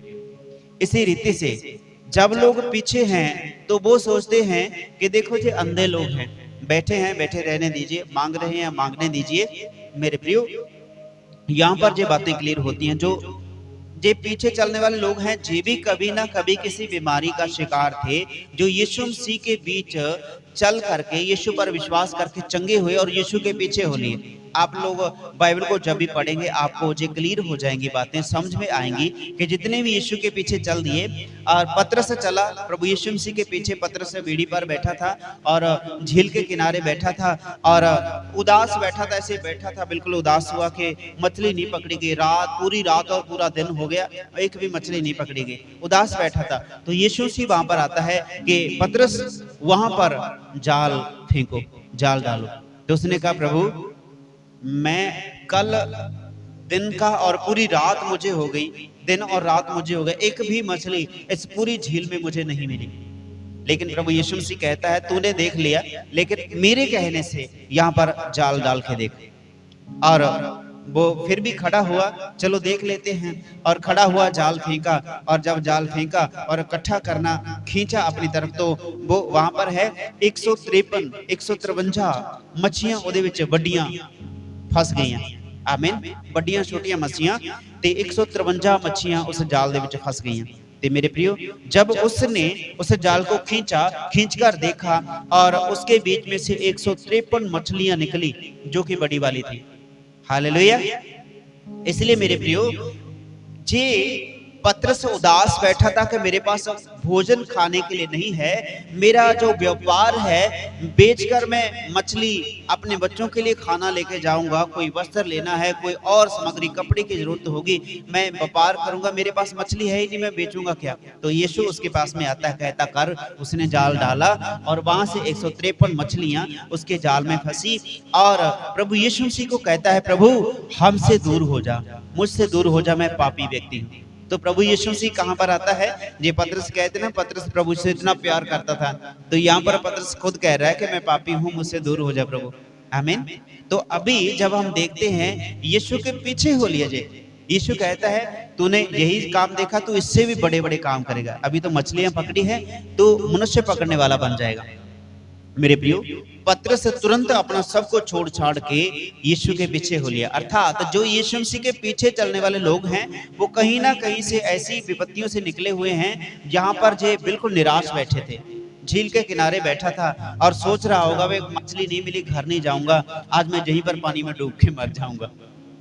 इसी रीति से जब लोग पीछे हैं तो वो सोचते हैं कि देखो जो अंधे लोग हैं, बैठे हैं बैठे रहने दीजिए, मांग रहे हैं मांगने दीजिए। मेरे प्रियो, यहाँ पर ये बातें क्लियर होती हैं। जो पीछे चलने वाले लोग हैं ये भी कभी ना कभी किसी बीमारी का शिकार थे, जो यीशु मसीह के बीच चल करके यीशु पर विश्वास करके चंगे हुए और यीशु के पीछे हो लिए। आप लोग बाइबल को जब भी पढ़ेंगे आपको जो क्लियर हो जाएंगी बातें, समझ में आएंगी कि जितने भी यीशु के पीछे चल दिए। और पतरस चला प्रभु यीशु मसीह के पीछे, पतरस बीड़ी पर बैठा था और झील के किनारे बैठा था और उदास बैठा था, ऐसे बैठा था बिल्कुल उदास हुआ कि मछली नहीं पकड़ी गई। पूरी रात और पूरा दिन हो गया, एक भी मछली नहीं पकड़ी गई, उदास बैठा था। तो यीशु मसीह वहां पर आता है कि पतरस वहां पर जाल फेंको, जाल डालो। तो उसने कहा प्रभु मैं कल दिन का और पूरी रात मुझे हो गई, दिन और रात मुझे हो गए, एक भी मछली इस पूरी झील में मुझे नहीं मिली। लेकिन प्रभु यीशु मसीह कहता है तूने देख लिया, लेकिन मेरे कहने से यहाँ पर जाल डाल के देख। और वो फिर भी खड़ा हुआ, चलो देख लेते हैं। और खड़ा हुआ, जाल फेंका, और जब जाल फेंका और इकट्ठा करना खींचा अपनी तरफ, तो वो वहां पर है 153 मछियां ਉਹਦੇ ਵਿੱਚ ਵੱਡੀਆਂ फस गईयां। आमीन। ਵੱਡੀਆਂ ਛੋਟੀਆਂ ਮੱਛੀਆਂ ਤੇ 153 मछियां उस जाल ਦੇ ਵਿੱਚ फस गईयां। ते मेरे प्रियो, जब उसने उस जाल को खींचकर देखा और उसके बीच में से 153 मछलियां निकली जो कि बड़ी वाली थी। हालेलुया। इसलिए मेरे प्रियो, जे पतरस उदास बैठा था कि मेरे पास भोजन खाने के लिए नहीं है, मेरा जो व्यापार है बेचकर मैं मछली अपने बच्चों के लिए खाना लेके जाऊंगा, कोई वस्त्र लेना है, कोई और सामग्री कपड़े की जरूरत होगी, मैं व्यापार करूंगा, मेरे पास मछली है ही नहीं, मैं बेचूंगा क्या। तो यीशु उसके पास में आता है, कहता कर। उसने जाल डाला और वहां से 153 मछलियां उसके जाल में फंसी। और प्रभु यीशु मसीह को कहता है प्रभु हमसे दूर हो जा, मुझसे दूर हो जा, मैं पापी व्यक्ति हूँ। तो प्रभु यीशु मसीह कहां पर आता है? ये पतरस कहते ना, पतरस प्रभु से इतना प्यार करता था, तो यहाँ पर पतरस खुद कह रहा है कि मैं पापी हूं, मुझसे दूर हो जा प्रभु। आमीन। तो अभी जब हम देखते हैं यीशु के पीछे हो लीजिए, यीशु कहता है तूने यही काम देखा, तू इससे भी बड़े बड़े काम करेगा। अभी तो मछलियां पकड़ी है, तो मनुष्य पकड़ने वाला बन जाएगा। मेरे प्रियो, पतरस तुरंत अपना सब कुछ छोड़ छाड़ के यीशु के पीछे हो लिया। अर्थात जो यीशु मसीह के पीछे चलने वाले लोग हैं वो कहीं ना कहीं से ऐसी विपत्तियों से निकले हुए हैं जहां पर जे बिल्कुल निराश बैठे थे। झील के किनारे बैठा था और सोच रहा होगा वे मछली नहीं मिली, घर नहीं जाऊंगा, आज मैं यहीं पर पानी में डूब के मर जाऊंगा।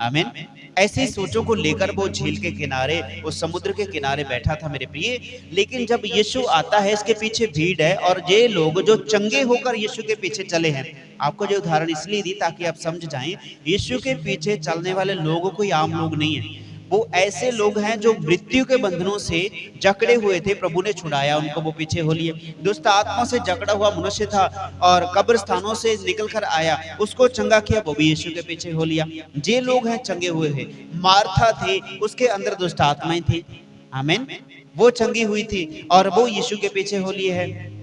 आमीन। ऐसी सोचों को लेकर वो झील के किनारे, उस समुद्र के किनारे बैठा था मेरे प्रिय। लेकिन जब यीशु आता है, इसके पीछे भीड़ है और ये लोग जो चंगे होकर यीशु के पीछे चले हैं। आपको जो उदाहरण इसलिए दी ताकि आप समझ जाएं, यीशु के पीछे चलने वाले लोगों कोई आम लोग नहीं है। वो ऐसे लोग हैं जो मृत्यु के बंधनों से जकड़े हुए थे, प्रभु ने छुड़ाया उनको, वो पीछे हो लिए। दुष्ट आत्मा से जकड़ा हुआ मनुष्य था और कब्रिस्तानों से निकल कर आया, उसको चंगा किया, वो भी यीशु के पीछे हो लिया। ये लोग हैं चंगे हुए हैं। मार्था थे, उसके अंदर दुष्ट आत्माएं थी, आमीन, वो चंगी हुई थी और वो यीशु के पीछे हो लिए है।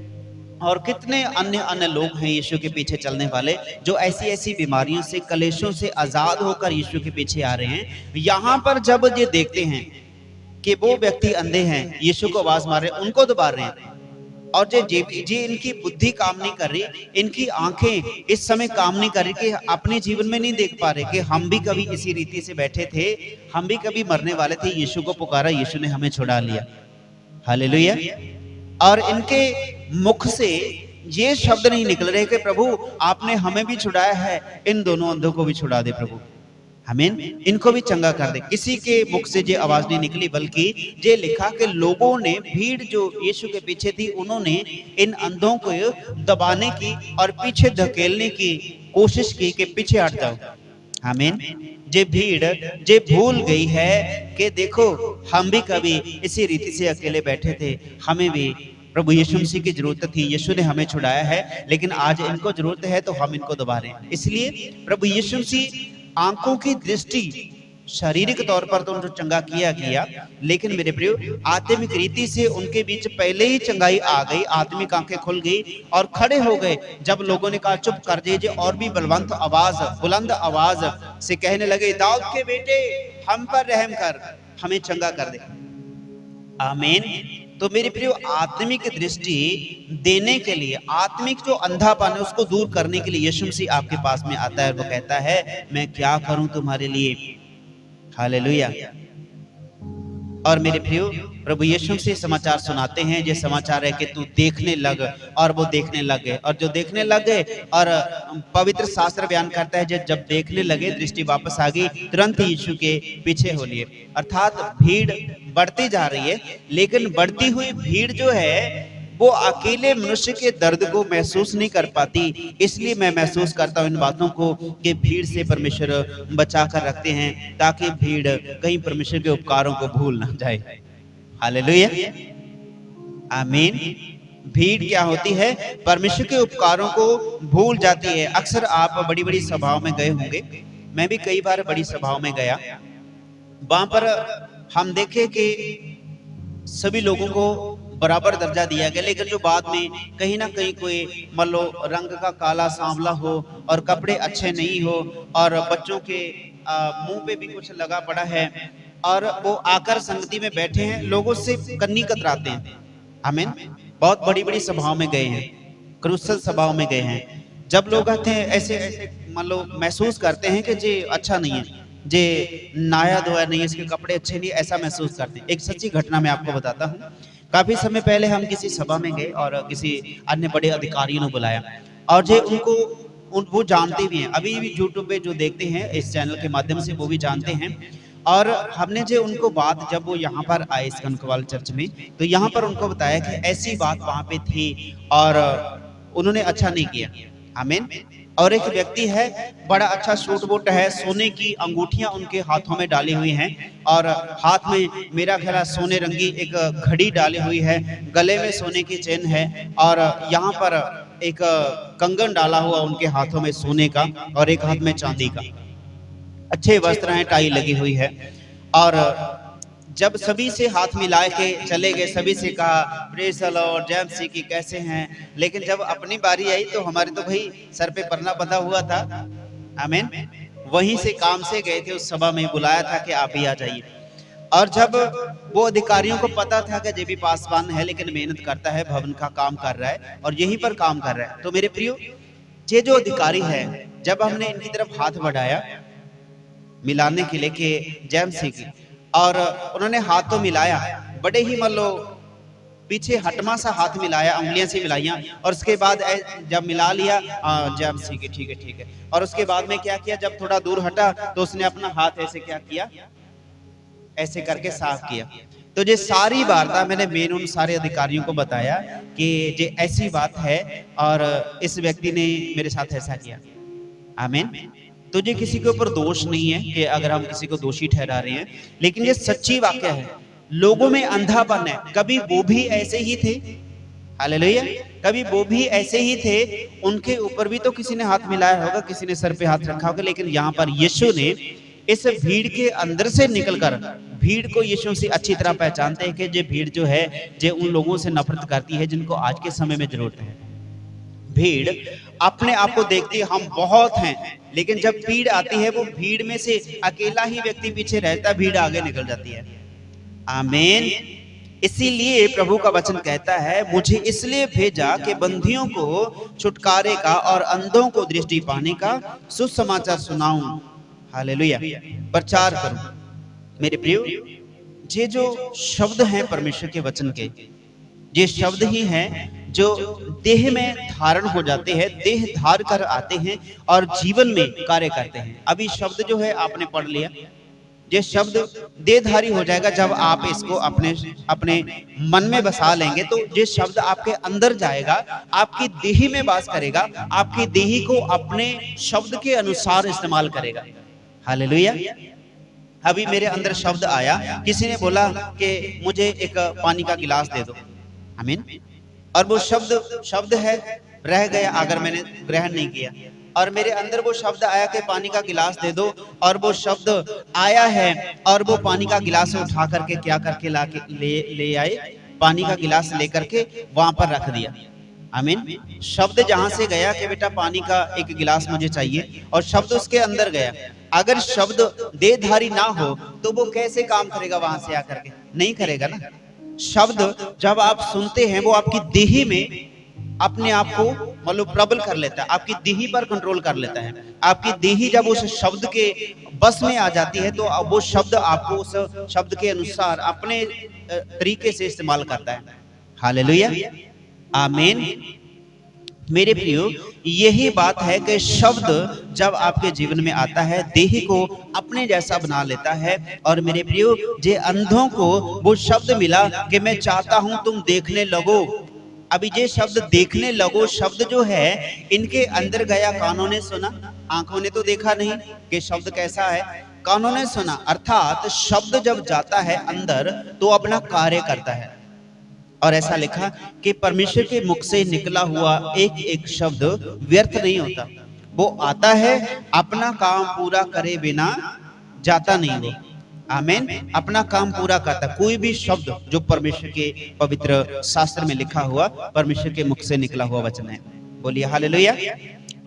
और कितने अन्य अन्य लोग हैं यीशु के पीछे चलने वाले, जो ऐसी ऐसी बीमारियों से, कलेशों से आजाद होकर यीशु के पीछे आ रहे हैं। यहाँ पर जब ये देखते हैं कि वो व्यक्ति अंधे हैं, यीशु को आवाज मार रहे हैं, उनको दबा रहे हैं, और जे इनकी बुद्धि काम नहीं कर रही, इनकी आंखें इस समय काम नहीं कर रही, कि अपने जीवन में नहीं देख पा रहे कि हम भी कभी इसी रीति से बैठे थे, हम भी कभी मरने वाले थे, यीशु को पुकारा, यीशु ने हमें छुड़ा लिया। हालेलुया। और इनके मुख से ये शब्द नहीं निकल रहे कि प्रभु आपने हमें भी छुड़ाया है, इन दोनों अंधों को भी छुड़ा दे प्रभु, आमीन, इनको भी चंगा कर दे। किसी के मुख से ये आवाज नहीं निकली, बल्कि ये लिखा कि लोगों ने, भीड़ जो यीशु के पीछे थी, उन्होंने इन अंधों को दबाने की और पीछे धकेलने की कोशिश की कि पीछे हट जाओ, आमीन। जे भीड़ जे भूल गई है कि देखो हम भी कभी इसी रीति से अकेले बैठे थे, हमें भी प्रभु यीशु मसीह की जरूरत थी, यीशु ने हमें छुड़ाया है, लेकिन आज इनको जरूरत है तो हम इनको दबा रहे हैं। इसलिए प्रभु यीशु मसीह आंखों की दृष्टि शारीरिक तौर पर तो उनको चंगा किया, लेकिन मेरे प्रियो आत्मिक रीति से उनके बीच पहले ही चंगाई आ गई, आत्मिक आंखें खुल गई और खड़े हो गए। जब लोगों ने कहा चुप कर दीजिए, और भी बुलंद आवाज से कहने लगे, दाऊद के बेटे हम पर रहम कर, हमें चंगा कर दे, आमीन। तो मेरे प्रियो आत्मिक दृष्टि देने के लिए, आत्मिक जो अंधापन है उसको दूर करने के लिए यीशु मसीह आपके पास में आता है और वो कहता है मैं क्या करूं तुम्हारे लिए, हालेलुया। और मेरे प्रियो प्रभु यीशु से समाचार सुनाते हैं, ये समाचार है कि तू देखने लग, और वो देखने लग गए। और जो देखने लग गए, और पवित्र शास्त्र बयान करता है जब देखने लगे, दृष्टि वापस आ गई, तुरंत यीशु के पीछे हो लिए। अर्थात भीड़ बढ़ती जा रही है, लेकिन बढ़ती हुई भीड़ जो है वो अकेले मनुष्य के दर्द को महसूस नहीं कर पाती। इसलिए मैं महसूस करता हूं इन बातों को कि भीड़ से परमेश्वर बचा कर रखते हैं, ताकि भीड़ कहीं परमेश्वर के उपकारों को भूल ना जाए। हालेलुया, आमीन। भीड़ क्या होती है, परमेश्वर के उपकारों को भूल जाती है। अक्सर आप बड़ी बड़ी सभाओं में गए होंगे, मैं भी कई बार बड़ी सभाओं में गया, वहां पर हम देखे कि सभी लोगों को बराबर दर्जा दिया गया, लेकिन जो बाद में कहीं ना कहीं कोई मान लो रंग का काला सांवला हो और कपड़े अच्छे नहीं हो, और बच्चों के मुंह पे भी कुछ लगा पड़ा है, और वो आकर संगति में बैठे हैं, लोगों से कन्नी कतराते हैं, आमीन। बहुत बड़ी बड़ी सभाओं में गए हैं, क्रूसल सभाओं में गए हैं, जब लोग आते हैं ऐसे ऐसे मान लो महसूस करते हैं कि जी अच्छा नहीं है, जे नाया धोया नहीं है, इसके कपड़े अच्छे नहीं, ऐसा महसूस करते हैं। एक सच्ची घटना मैं आपको बताता हूँ। काफी समय पहले हम किसी सभा में गए और किसी अन्य बड़े अधिकारियों ने बुलाया, और जे उनको वो जानते भी हैं, अभी भी यूट्यूब पे जो देखते हैं इस चैनल के माध्यम से वो भी जानते हैं। और हमने जो उनको बात, जब वो यहाँ पर आए इस कनकवाल चर्च में, तो यहाँ पर उनको बताया कि ऐसी बात वहाँ पे थी और उन्होंने अच्छा नहीं किया, आमीन। और एक व्यक्ति है, बड़ा अच्छा सूट बूट है, सोने की अंगूठियां उनके हाथों में डाली हुई हैं, और हाथ में मेरा ख्याल सोने रंगी एक घड़ी डाली हुई है, गले में सोने की चेन है, और यहाँ पर एक कंगन डाला हुआ उनके हाथों में सोने का, और एक हाथ में चांदी का। अच्छे वस्त्र हैं, टाई लगी हुई है। और जब सभी से हाथ मिला के चले गए, सभी से कहा प्रेज द लॉर्ड, जय मसीह की, कैसे हैं, लेकिन जब अपनी बारी आई तो हमारे तो भाई सर पे परना बंधा हुआ था, आमीन। वहीं से काम से गए थे, उस सभा में बुलाया था कि आप ही आ जाइए। और जब वो अधिकारियों को पता था कि जे भी पासवान है, लेकिन मेहनत करता है, भवन का काम कर रहा है और यहीं पर काम कर रहा है, तो मेरे प्रियो ये जो अधिकारी है, जब हमने इनकी तरफ हाथ बढ़ाया मिलाने के लिए कि जय मसीह की, और उन्होंने हाथ तो मिलाया, बड़े ही मान लो पीछे हटमा सा हाथ मिलाया, उंगलियां से मिलाइयां, और उसके बाद जब मिला लिया, जब ठीक है ठीक है, और उसके बाद में क्या किया, जब थोड़ा दूर हटा तो उसने अपना हाथ ऐसे क्या किया, ऐसे करके साफ किया। तो ये सारी वार्ता मैंने मेन उन सारे अधिकारियों को बताया कि ये ऐसी बात है और इस व्यक्ति ने मेरे साथ ऐसा किया। आमीन। तो ये किसी के ऊपर दोष नहीं है कि अगर हम किसी को दोषी ठहरा रहे हैं, लेकिन ये सच्ची वाक्य है। लोगों में अंधापन है, कभी वो भी ऐसे ही थे, हालेलुया, कभी वो भी ऐसे ही थे, उनके ऊपर भी तो किसी ने हाथ मिलाया होगा, किसी ने सर पे हाथ रखा होगा, लेकिन यहाँ पर यीशु ने इस भीड़ के अंदर से निकलकर, भीड़ को यीशु से अच्छी तरह पहचानते हैं कि ये भीड़ जो है ये उन लोगों से नफरत करती है जिनको आज के समय में जरूरत है। भीड़ अपने आप को देखती है हम बहुत हैं, लेकिन जब भीड़ आती है वो भीड़ में से अकेला ही व्यक्ति पीछे रहता है, भीड़ आगे निकल जाती है। आमीन। इसीलिए प्रभु का वचन कहता है, मुझे इसलिए भेजा कि बंधियों को छुटकारे का और अंधों को दृष्टि पाने का सुसमाचार सुनाऊं, हालेलुया, प्रचार करूं। मेरे प्रियो, ये जो शब्द हैं परमेश्वर के वचन के, ये शब्द ही हैं जो देह में धारण हो जाते हैं, देह धार कर आते हैं और जीवन में कार्य करते हैं। अभी शब्द जो है आपने पढ़ लिया, ये शब्द देहधारी हो जाएगा जब आप इसको अपने मन में बसा लेंगे। तो ये शब्द आपके अंदर जाएगा, आपकी देही में वास करेगा, आपकी देही को अपने शब्द के अनुसार इस्तेमाल करेगा। हालेलुया। अभी मेरे अंदर शब्द आया, किसी ने बोला कि मुझे एक पानी का गिलास दे दो, आमीन, और वो शब्द है रह गया अगर मैंने ग्रहण नहीं किया, और मेरे अंदर वो शब्द आया कि पानी का गिलास दे दो, और वो शब्द आया है और वो पानी का गिलास उठा करके क्या करके ले आए, पानी का गिलास लेकर के वहां पर रख दिया। आमीन। शब्द जहां से गया कि बेटा पानी का एक गिलास मुझे चाहिए, और शब्द उसके अंदर गया। अगर शब्द देहधारी ना हो तो वो कैसे काम करेगा, वहां से आकर के नहीं करेगा ना। शब्द जब आप सुनते हैं वो आपकी देही में अपने आप को मतलब प्रबल कर लेता है, आपकी देही पर कंट्रोल कर लेता है। आपकी देही जब उस शब्द के बस में आ जाती है तो वो शब्द आपको उस शब्द के अनुसार अपने तरीके से इस्तेमाल करता है। हालेलुया, आमीन। मेरे प्रियो, यही बात है कि शब्द जब आपके जीवन में आता है, देही को अपने जैसा बना लेता है। और मेरे प्रियो, जे अंधों को वो शब्द मिला कि मैं चाहता हूं तुम देखने लगो। अभी ये शब्द देखने लगो शब्द जो है इनके अंदर गया, कानों ने सुना, आंखों ने तो देखा नहीं कि शब्द कैसा है, कानों ने सुना। अर्थात शब्द जब जाता है अंदर तो अपना कार्य करता है। और ऐसा लिखा कि परमेश्वर के मुख से निकला हुआ एक एक शब्द व्यर्थ नहीं होता, वो आता है अपना काम पूरा करे बिना जाता नहीं वो। आमीन। अपना काम पूरा करता। कोई भी शब्द जो परमेश्वर के पवित्र शास्त्र में लिखा हुआ परमेश्वर के मुख से निकला हुआ वचन है। बोलिए हालेलुया।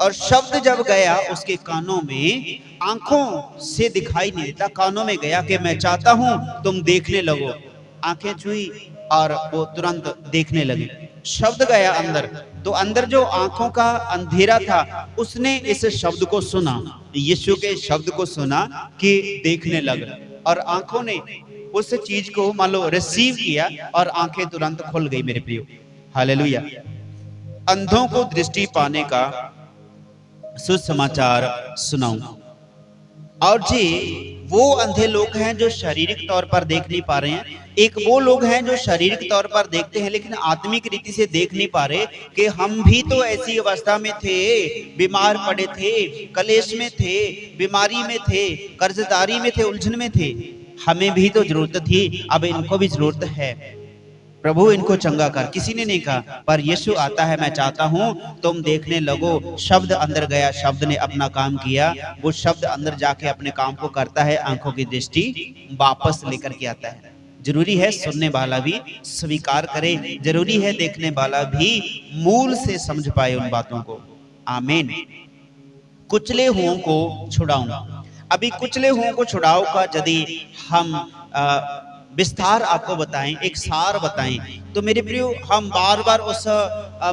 और शब्द जब गया उसके कानों में, आंखों से दिखाई नहीं देता, कानों में गया कि मैं चाहता हूं तुम देखने लगो। आंखें छुई और वो तुरंत देखने लगे। शब्द गया अंदर, तो अंदर जो आंखों का अंधेरा था उसने इस शब्द को सुना, यीशु के शब्द को सुना कि देखने लग, और आंखों ने उस चीज को मान लो रिसीव किया और आंखें तुरंत खुल गई। मेरे प्रियो, हालेलुया। अंधों को दृष्टि पाने का सुसमाचार सुनाऊं। और जी वो अंधे लोग हैं जो शारीरिक तौर पर देख नहीं पा रहे हैं, एक वो लोग हैं जो शारीरिक तौर पर देखते हैं लेकिन आत्मिक रीति से देख नहीं पा रहे कि हम भी तो ऐसी अवस्था में थे, बीमार पड़े थे, कलेश में थे, बीमारी में थे, कर्जदारी में थे, उलझन में थे। हमें भी तो जरूरत थी, अब इनको भी जरूरत है। प्रभु इनको चंगा कर। किसी ने नहीं कहा, पर यीशु आता है, मैं चाहता हूं तुम देखने लगो। शब्द अंदर गया, शब्द ने अपना काम किया, वो शब्द अंदर जाके अपने काम को करता है, आंखों की दृष्टि वापस लेकर के आता है। जरूरी है सुनने वाला भी स्वीकार करे, जरूरी है देखने वाला भी मूल से समझ पाए उन बातों को। आमीन। कुचले हुओं को छुड़ाऊं। अभी कुचले हुओं को छुड़ाओ का यदि हम विस्तार आपको बताएं, एक सार बताएं, तो मेरे प्रियो हम बार बार उस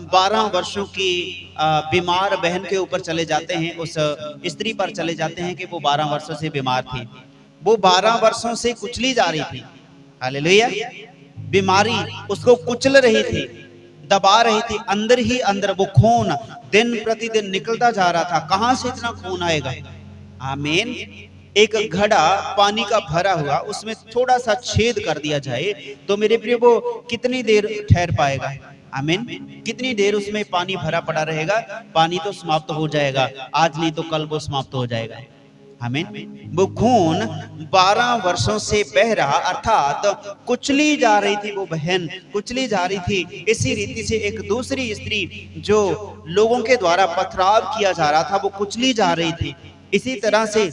12 वर्षों की बीमार बहन के ऊपर चले जाते हैं, उस स्त्री पर चले जाते हैं कि वो 12 वर्षों से बीमार थी। वो 12 वर्षों से कुचली जा रही थी। हालेलुया। बीमारी उसको कुचल रही थी, दबा रही थी, अंदर ही अंदर वो खून दिन प्रतिदिन निकलता जा रहा था। कहां से इतना खून आएगा? आमीन। एक घड़ा पानी का भरा हुआ, उसमें थोड़ा सा छेद कर दिया जाए तो मेरे प्रिय वो कितनी देर ठहर पाएगा? आमीन। कितनी देर उसमें पानी भरा पड़ा रहेगा? पानी तो समाप्त हो जाएगा, आज नहीं तो कल वो समाप्त हो जाएगा। आमीन। वो खून 12 वर्षों से बह रहा, अर्थात कुचली जा रही थी, वो बहन कुचली जा रही थी। इसी रीति से एक दूसरी स्त्री जो लोगों के द्वारा पथराव किया जा रहा था, वो कुचली जा रही थी। इसी तरह से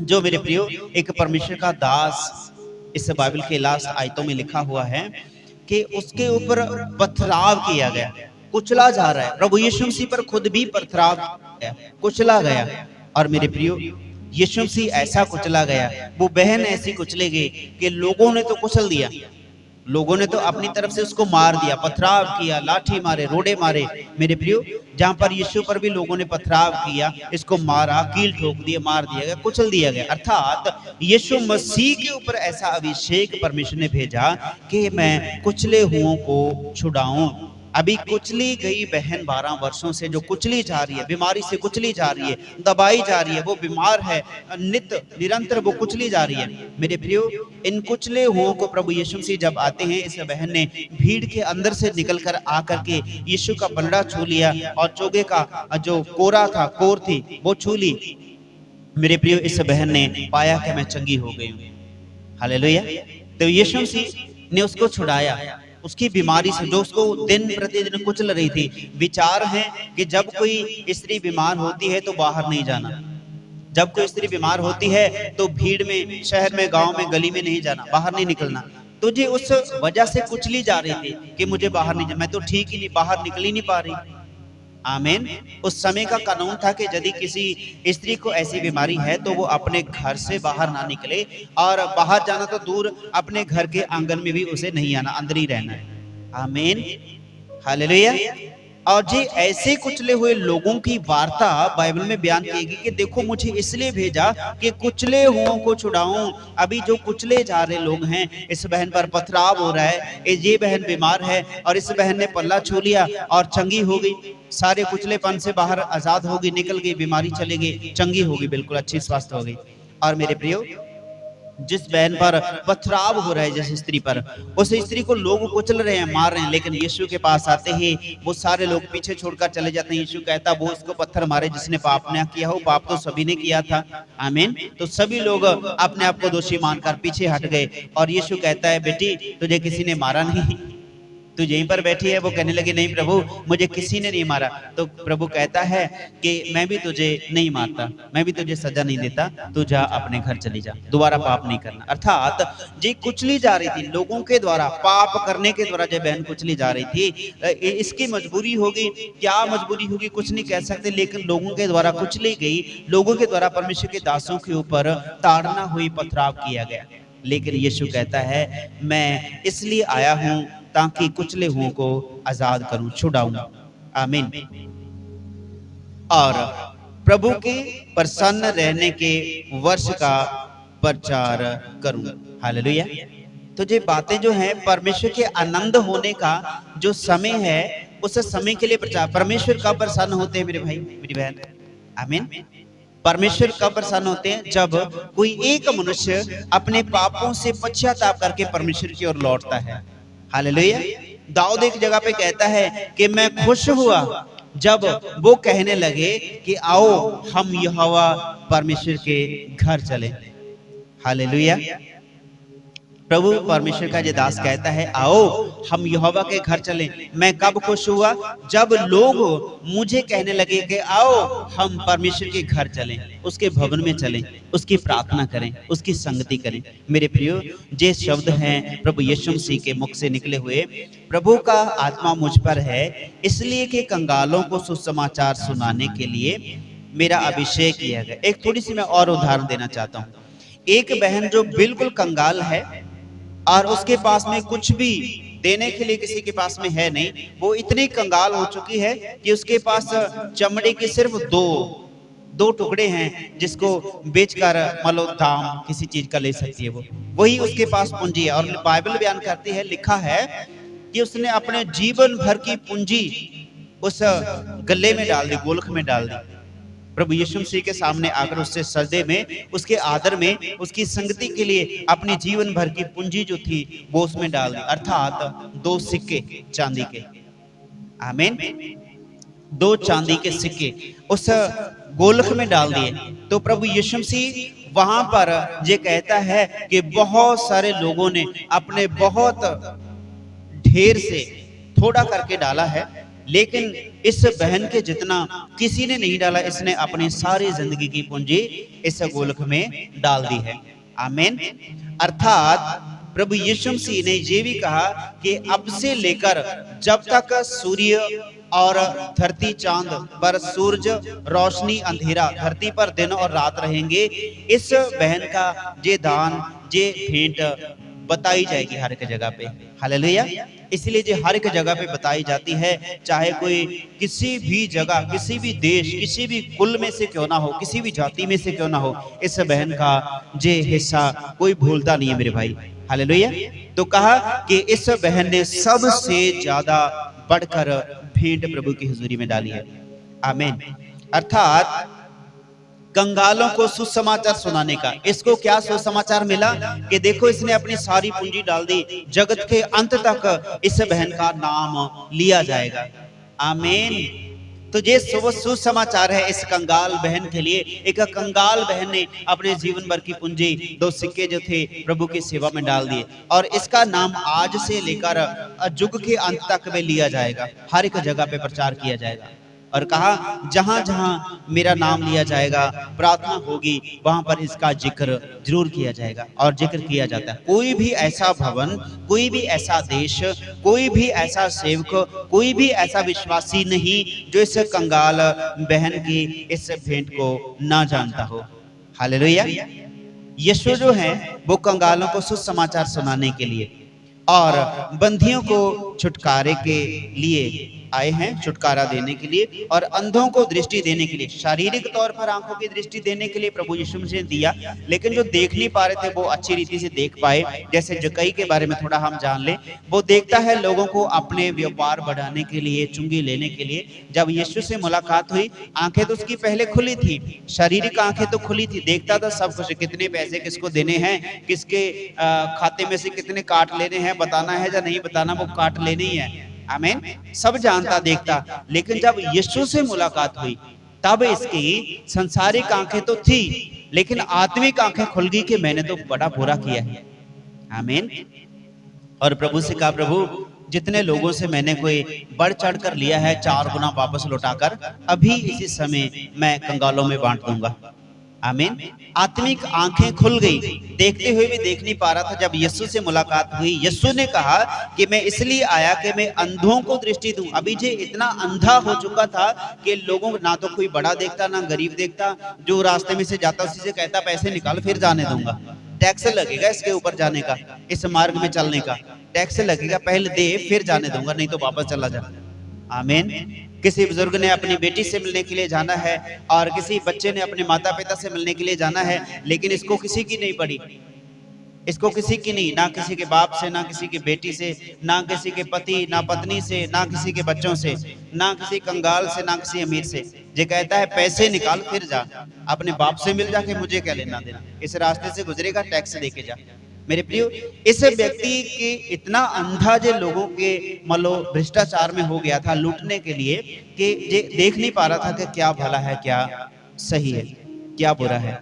जो मेरे प्रियो एक परमेश्वर का दास, इस बाइबल के लास्ट आयतों में लिखा हुआ है कि उसके ऊपर पथराव किया गया, कुचला जा रहा है। प्रभु यीशु मसीह पर खुद भी पथराव किया, कुचला गया। और मेरे प्रियो यीशु मसीह ऐसा कुचला गया, वो बहन ऐसी कुचले गई कि लोगों ने तो कुचल दिया, लोगों ने तो अपनी तरफ से उसको मार दिया, पथराव किया, लाठी मारे, रोड़े मारे। मेरे प्रियो जहां पर यीशु पर भी लोगों ने पथराव किया, इसको मारा, कील ठोक दिए, मार दिया गया, कुचल दिया गया। अर्थात यीशु मसीह के ऊपर ऐसा अभिषेक परमेश्वर ने भेजा कि मैं कुचले हुओं को छुड़ाऊं। अभी कुचली गई बहन 12 वर्षों से जो कुचली जा रही है, बीमारी से कुचली जा रही है, दबाई जा रही है, वो बीमार है, निरंतर वो कुचली जा रही है। मेरे प्रियो इन कुचले हुओं को प्रभु यीशु मसीह जब आते हैं, इस बहन ने भीड़ के अंदर से निकलकर आकर के यीशु का पलड़ा छू लिया और चोगे का जो कोरा था, कोर थी, वो छू ली। मेरे प्रियो इस बहन ने पाया कि मैं चंगी हो गई हूँ। हालेलुया। तो यीशु मसीह ने उसको छुड़ाया उसकी बीमारी से, जो उसको दिन प्रतिदिन कुचल रही थी। विचार है कि जब कोई स्त्री बीमार होती है तो बाहर नहीं जाना, जब कोई स्त्री बीमार होती है तो भीड़ में, शहर में, गांव में, गली में नहीं जाना, बाहर नहीं निकलना। तुझे उस वजह से कुचली जा रही थी कि मुझे बाहर नहीं जाना, मैं तो ठीक ही नहीं, बाहर निकल ही नहीं पा रही। आमीन। उस समय का कानून था कि यदि किसी स्त्री को ऐसी बीमारी है तो वो अपने घर से बाहर ना निकले, और बाहर जाना तो दूर, अपने घर के आंगन में भी उसे नहीं आना, अंदर ही रहना है। आमीन। हालेलुया। और जी ऐसे कुचले हुए लोगों की वार्ता बाइबल में बयान की गई कि देखो मुझे इसलिए भेजा कि कुचले हुओं को छुड़ाऊं। अभी जो कुचले जा रहे लोग हैं, इस बहन पर पथराव हो रहा है, ये बहन बीमार है और इस बहन ने पल्ला छू लिया और चंगी हो गई, सारे कुचलेपन से बाहर आजाद हो गई, निकल गई, बीमारी चली गई, चंगी हो गई, बिल्कुल अच्छी स्वास्थ्य हो गई। और मेरे प्रियो जिस बहन पर पथराव हो रहा है, जिस स्त्री पर, उस स्त्री को लोग कुचल रहे हैं, मार रहे हैं, लेकिन यीशु के पास आते ही वो सारे लोग पीछे छोड़कर चले जाते हैं। यीशु कहता वो इसको पत्थर मारे जिसने पाप न किया हो, पाप तो सभी ने किया था। आमीन। तो सभी लोग अपने आप को दोषी मानकर पीछे हट गए और यीशु कहता है बेटी तुझे किसी ने मारा नहीं, तू यहीं पर बैठी है। वो कहने लगी नहीं प्रभु मुझे किसी ने नहीं मारा। तो प्रभु कहता है कि मैं भी तुझे नहीं मारता, मैं भी तुझे सजा नहीं देता, तू जा अपने घर चली जा, दोबारा पाप नहीं करना। अर्थात जी कुचली जा रही थी लोगों के द्वारा, पाप करने के द्वारा जब बहन कुचली जा रही थी, इसकी मजबूरी होगी, क्या मजबूरी होगी कुछ नहीं कह सकते, लेकिन लोगों के द्वारा कुचली गई, लोगों के द्वारा परमेश्वर के दासों के ऊपर ताड़ना हुई, पथराव किया गया। लेकिन यीशु कहता है मैं इसलिए आया हूं ताकि कुचले हुओं को आजाद करूं, छुड़ाऊं। आमीन। और प्रभु के प्रसन्न रहने के वर्ष का प्रचार करूं। हालेलुया। तो ये बातें जो हैं, परमेश्वर के आनंद होने का जो समय है, उस समय के लिए प्रचार। परमेश्वर कब प्रसन्न होते हैं मेरे भाई मेरी बहन? आमीन। परमेश्वर कब प्रसन्न होते हैं? जब कोई एक मनुष्य अपने पापों से पश्चाताप करके परमेश्वर की ओर लौटता है। हालेलुया। दाऊद एक जगह पे कहता है कि मैं खुश हुआ जब वो कहने लगे कि आओ हम यहोवा परमेश्वर के घर चले। हालेलुया। प्रभु परमेश्वर का ये दास कहता है आओ हम यहोवा के घर चलें। मैं कब खुश हुआ? जब लोग मुझे कहने लगे कि आओ हम परमेश्वर के घर चलें, उसके भवन में चलें, उसकी प्रार्थना करें, उसकी संगति करें। मेरे प्रियो ये शब्द हैं प्रभु यीशु मसीह के मुख से निकले हुए। प्रभु का आत्मा मुझ पर है इसलिए कि कंगालों को सुसमाचार सुनाने के लिए मेरा अभिषेक किया गया। एक थोड़ी सी मैं और उदाहरण देना चाहता हूँ। एक बहन जो बिल्कुल कंगाल है और उसके पास में कुछ भी देने के लिए किसी के पास में है नहीं, वो इतनी कंगाल हो चुकी है कि उसके पास चमड़े के सिर्फ दो टुकड़े हैं जिसको बेचकर मान लो दाम किसी चीज का ले सकती है, वो वही उसके पास पूंजी है। और बाइबल बयान करती है, लिखा है कि उसने अपने जीवन भर की पूंजी उस गले में डाल दी, गोलख में डाल दी। प्रभु यीशु मसीह के सामने आकर उससे सजदे में, उसके आदर में, उसकी संगति के लिए अपनी जीवन भर की पूंजी जो थी वो उसमें डाल दी, अर्थात 2 सिक्के चांदी के। आमीन। 2 चांदी के सिक्के उस गोलख में डाल दिए। तो प्रभु यीशु मसीह वहां पर ये कहता है कि बहुत सारे लोगों ने अपने बहुत ढेर से थोड़ा करके डाला है, लेकिन इस बहन के जितना किसी ने नहीं डाला। इसने अपनी सारी जिंदगी की पूंजी इस गोलक में डाल दी है। आमीन। अर्थात प्रभु यीशु मसीह ने ये भी कहा कि अब से लेकर जब तक सूर्य और धरती चांद पर सूरज रोशनी अंधेरा, धरती पर दिन और रात रहेंगे, इस बहन का ये दान, ये भेंट बताई जाएगी हर एक जगह पे। हालेलुया। इसलिए जो हर एक जगह पे बताई जाती है, चाहे कोई किसी भी जगह, किसी भी देश, किसी भी कुल में से क्यों ना हो, किसी भी जाति में से क्यों ना हो, इस बहन का जे हिस्सा कोई भूलता नहीं है मेरे भाई। हालेलुया। तो कहा कि इस बहन ने सबसे ज्यादा बढ़कर भेंट प्रभु की हुजूरी में डाली है। आमीन। अर्थात कंगालों को सुसमाचार सुनाने का। इसको क्या सुसमाचार मिला कि देखो इसने अपनी सारी पूंजी डाल दी, जगत के अंत तक इस बहन का नाम लिया जाएगा। आमीन। तो ये सुसमाचार है इस कंगाल बहन के लिए। एक कंगाल बहन ने अपने जीवन भर की पूंजी 2 सिक्के जो थे प्रभु की सेवा में डाल दिए, और इसका नाम आज से लेकर युग के अंत तक में लिया जाएगा, हर एक जगह पे प्रचार किया जाएगा। और कहा जहां जहां मेरा नाम लिया जाएगा, प्रार्थना होगी, वहां पर इसका जिक्र जरूर किया जाएगा। और जिक्र किया जाता है। कोई भी ऐसा भवन, कोई भी ऐसा देश, कोई भी ऐसा सेवक, कोई भी ऐसा विश्वासी नहीं जो इस कंगाल बहन की इस भेंट को ना जानता हो। हालेलुया। यीशु जो है वो कंगालों को सुसमाचार सुनाने के लिए और बंधियों को छुटकारे के लिए आए हैं, छुटकारा देने के लिए, और अंधों को दृष्टि देने के लिए। शारीरिक तौर पर आंखों की दृष्टि देने के लिए प्रभु यीशु मसीह ने दिया, लेकिन जो देख नहीं पा रहे थे वो अच्छी रीति से देख पाए। जैसे जक्कई के बारे में थोड़ा हम जान ले, वो देखता है लोगों को अपने व्यापार बढ़ाने के लिए, चुंगी लेने के लिए। जब यीशु से मुलाकात हुई, आंखें तो उसकी पहले खुली थी, शारीरिक आंखें तो खुली थी, देखता था सब कुछ, कितने पैसे किसको देने हैं, किसके खाते में से कितने काट लेने हैं, बताना है या नहीं बताना, वो काट लेने ही है। आमीन। सब जानता देखता। लेकिन जब यीशु से मुलाकात हुई तब इसकी संसारिक आंखें तो थी, लेकिन आत्मिक आंखें खुल गई कि मैंने तो बड़ा बुरा किया है। आमीन। और प्रभु से कहा, प्रभु जितने लोगों से मैंने कोई बढ़ चढ़ कर लिया है 4 गुना वापस लौटाकर अभी इसी समय मैं कंगालों में बांट दूंगा। आमीन। आत्मिक आंखें खुल गई, देखते हुए भी देख नहीं पा रहा था। जब यीशु से मुलाकात हुई, यीशु ने कहा कि मैं इसलिए आया कि मैं अंधों को दृष्टि दूं। अभी जे इतना अंधा हो चुका था कि लोगों को ना तो कोई बड़ा देखता ना गरीब देखता, जो रास्ते में से जाता उसी से कहता पैसे निकाल फिर जाने दूंगा। टैक्स लगेगा इसके ऊपर जाने का, इस मार्ग में चलने का टैक्स लगेगा, पहले दे फिर जाने दूंगा, नहीं तो वापस चला जा। आमीन। किसी बुजुर्ग ने अपनी बेटी से मिलने के लिए जाना है, और किसी बच्चे ने अपने माता पिता से मिलने के लिए जाना है, लेकिन इसको किसी की नहीं पड़ी, इसको किसी की नहीं, ना किसी के बाप से, ना किसी की बेटी से, ना किसी के पति, ना पत्नी से, ना किसी के बच्चों से, ना किसी कंगाल से, ना किसी अमीर से। ये कहता है पैसे निकाल फिर जा, अपने बाप से मिल जाके मुझे क्या लेना देना, इस रास्ते से गुजरेगा टैक्स देके जा। मेरे प्रियो, इस व्यक्ति के इतना अंधा जे लोगों के मान लो भ्रष्टाचार में हो गया था लूटने के लिए, कि ये देख नहीं पा रहा था कि क्या भला है, क्या सही है, क्या बुरा है।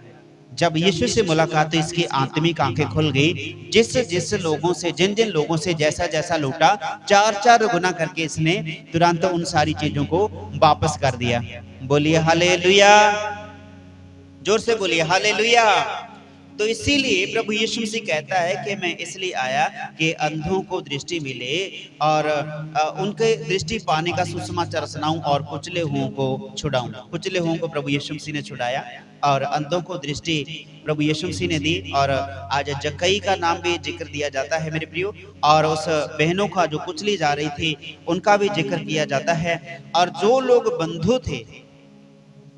जब यीशु से मुलाकात हुई, इसकी आत्मिक आंखें खुल गई। जिस जिस लोगों से, जिन जिन लोगों से जैसा जैसा लूटा, 4 गुना करके इसने तुरंत उन सारी चीजों को वापस कर दिया। बोलिए हालेलुया, जोर से बोलिए हालेलुया। तो इसीलिए प्रभु यीशु मसीह कहता है कि मैं इसलिए आया कि अंधों को दृष्टि मिले और उनके दृष्टि पाने का सुसमाचार सुनाऊं और कुचले हुओं को छुड़ाऊं। कुचले हुओं को प्रभु यीशु मसीह ने छुड़ाया और अंधों को दृष्टि प्रभु यीशु मसीह ने दी। और आज जक्कई का नाम भी जिक्र दिया जाता है मेरे प्रियो, और उस बहनों का जो कुचली जा रही थी उनका भी जिक्र किया जाता है। और जो लोग बंधु थे,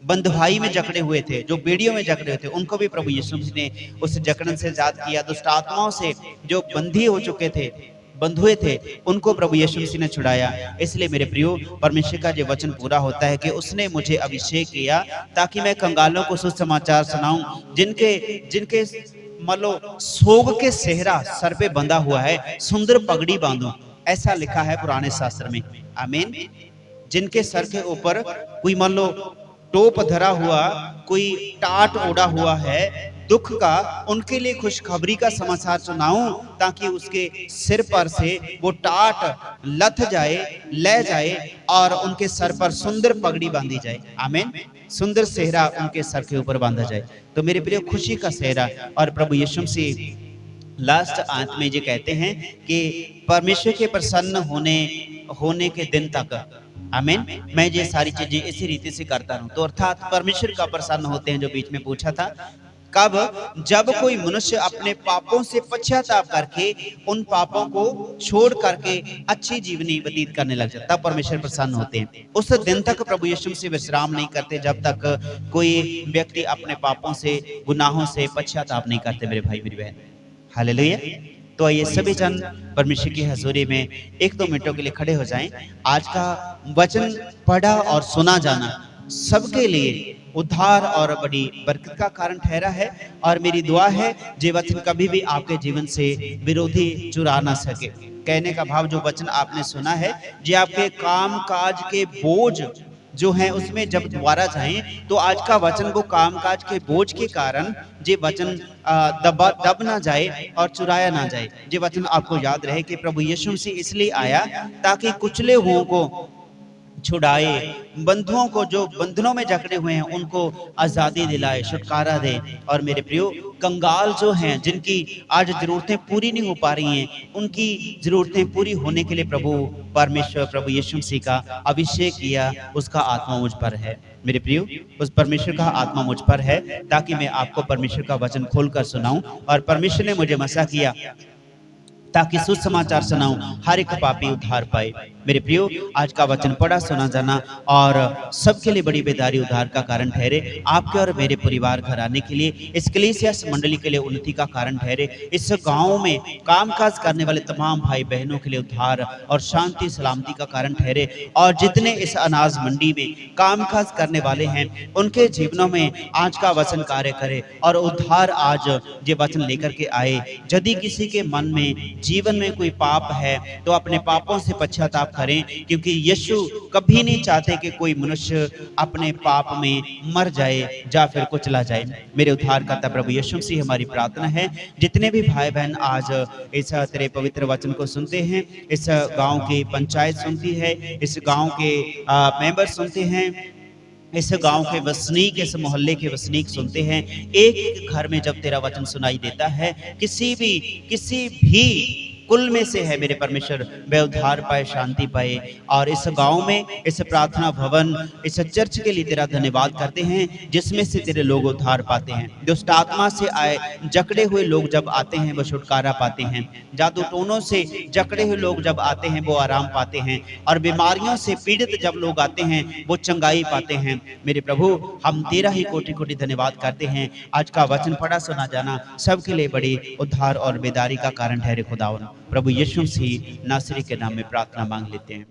बंधुआई में जकड़े हुए थे, जो बेड़ियों में जकड़े हुए थे, उनको भी प्रभु यीशु मसीह ने उस जकड़न से आजाद किया। दुष्ट आत्माओं से जो बंधी हो चुके थे, बंधुए थे, उनको प्रभु यीशु मसीह ने छुड़ाया। इसलिए मेरे प्रियो, परमेश्वर का जो वचन पूरा होता है कि उसने मुझे अभिषेक किया ताकि मैं कंगालों को सुसमाचार सुनाऊं, जिनके जिनके मान लो सोग के सेहरा सर पे बंधा हुआ है, सुंदर पगड़ी बांधो, ऐसा लिखा है पुराने शास्त्र में। आमीन। जिनके सर के ऊपर कोई मान लो टोप धरा हुआ, कोई टाट ओढ़ा हुआ है दुख का, उनके लिए खुशखबरी का समाचार सुनाऊं ताकि उसके सिर पर से वो टाट लथ जाए, ले जाए और उनके सर पर सुंदर पगड़ी बांधी जाए। आमीन। सुंदर सेहरा उनके सर के ऊपर बांधा जाए। तो मेरे प्रिय, खुशी का सेहरा। और प्रभु यीशु मसीह लास्ट अंत में ये कहते हैं कि परमेश्वर के प्रसन्न होने के दिन तक, आमीन, मैं ये सारी चीजें इसी रीति से करता रहूं। तो अर्थात परमेश्वर का प्रसन्न होते हैं, जो बीच में पूछा था, कब? जब कोई मनुष्य अपने पापों से पश्चाताप करके उन पापों को छोड़ करके अच्छी जीवनी व्यतीत करने लग जाता, तब परमेश्वर प्रसन्न होते हैं। उस दिन तक प्रभु यीशु से विश्राम नहीं करते जब तक कोई व्यक्ति अपने पापों से, गुनाहों से पश्चाताप नहीं करते। मेरे भाई मेरी बहन, हालेलुया। तो आइए सभी जन परमेश्वर की हजूरी में 1-2 मिनटों के लिए खड़े हो जाएं। आज का वचन पढ़ा और सुना जाना सबके लिए उद्धार और बड़ी बरकत का कारण ठहरा है। और मेरी दुआ है ये वचन कभी भी आपके जीवन से विरोधी चुरा ना सके। कहने का भाव, जो वचन आपने सुना है, ये आपके काम काज के बोझ जो है उसमें जब दोबारा जाएं, तो आज का वचन वो कामकाज के बोझ के कारण ये वचन दब ना जाए और चुराया ना जाए। ये वचन आपको याद रहे कि प्रभु यीशु मसीह इसलिए आया ताकि कुचले हुओं को छुड़ाए, बंधुओं को जो बंधनों में जकड़े हुए हैं उनको आजादी दिलाए, छुटकारा दे। और मेरे प्रियो, कंगाल जो हैं, जिनकी आज जरूरतें पूरी नहीं हो पा रही हैं, उनकी जरूरतें पूरी होने के लिए प्रभु परमेश्वर, प्रभु यीशु मसीह का अभिषेक किया, उसका आत्मा मुझ पर है। मेरे प्रियो, उस परमेश्वर का आत्मा मुझ पर है ताकि मैं आपको परमेश्वर का वचन खोलकर सुनाऊं। और परमेश्वर ने मुझे मसा किया ताकि सुसमाचार सुनाऊं, हर एक पापी उद्धार पाए। मेरे प्रियो, आज का वचन पढ़ा, सुना जाना और सबके लिए बड़ी बेदारी उद्धार का कारण ठहरे। आपके और मेरे परिवार घर आने के लिए, इस कलीसिया मंडली के लिए उन्नति का कारण ठहरे। इस गांव में कामकाज करने वाले तमाम भाई बहनों के लिए उद्धार और शांति सलामती का कारण ठहरे। और जितने इस अनाज मंडी में कामकाज करने वाले हैं, उनके जीवनों में आज का वचन कार्य करे और उद्धार आज ये वचन लेकर के आए। यदि किसी के मन में, जीवन में कोई पाप है, तो अपने पापों से पश्चाताप करें, क्योंकि यीशु कभी नहीं चाहते कि कोई मनुष्य अपने पाप में मर जाए या फिर कुचला जाए। मेरे उद्धारकर्ता प्रभु यीशु मसीह, हमारी प्रार्थना है जितने भी भाई बहन आज इस तेरे पवित्र वचन को सुनते हैं, इस गांव की पंचायत सुनती है, इस गांव के मेंबर सुनते हैं, इस गांव के वसनीक, इस मोहल्ले के वसनीक सुनते हैं, एक घर में जब तेरा वचन सुनाई देता है, किसी भी कुल में से है मेरे परमेश्वर, वे उद्धार पाए, शांति पाए। और इस गांव में, इस प्रार्थना भवन, इस चर्च के लिए तेरा धन्यवाद करते हैं, जिसमें से तेरे लोग उद्धार पाते हैं। दुष्ट आत्मा से आए जकड़े हुए लोग जब आते हैं वो छुटकारा पाते हैं, जादू टोनों से जकड़े हुए लोग जब आते हैं वो आराम पाते हैं, और बीमारियों से पीड़ित जब लोग आते हैं वो चंगाई पाते हैं। मेरे प्रभु, हम तेरा ही कोटि कोटि धन्यवाद करते हैं। आज का वचन पढ़ा, सुना जाना सबके लिए बड़ी उद्धार और बेदारी का कारण ठहरे। खुदावन प्रभु यीशु मसीह नासरी के नाम में प्रार्थना मांग लेते हैं।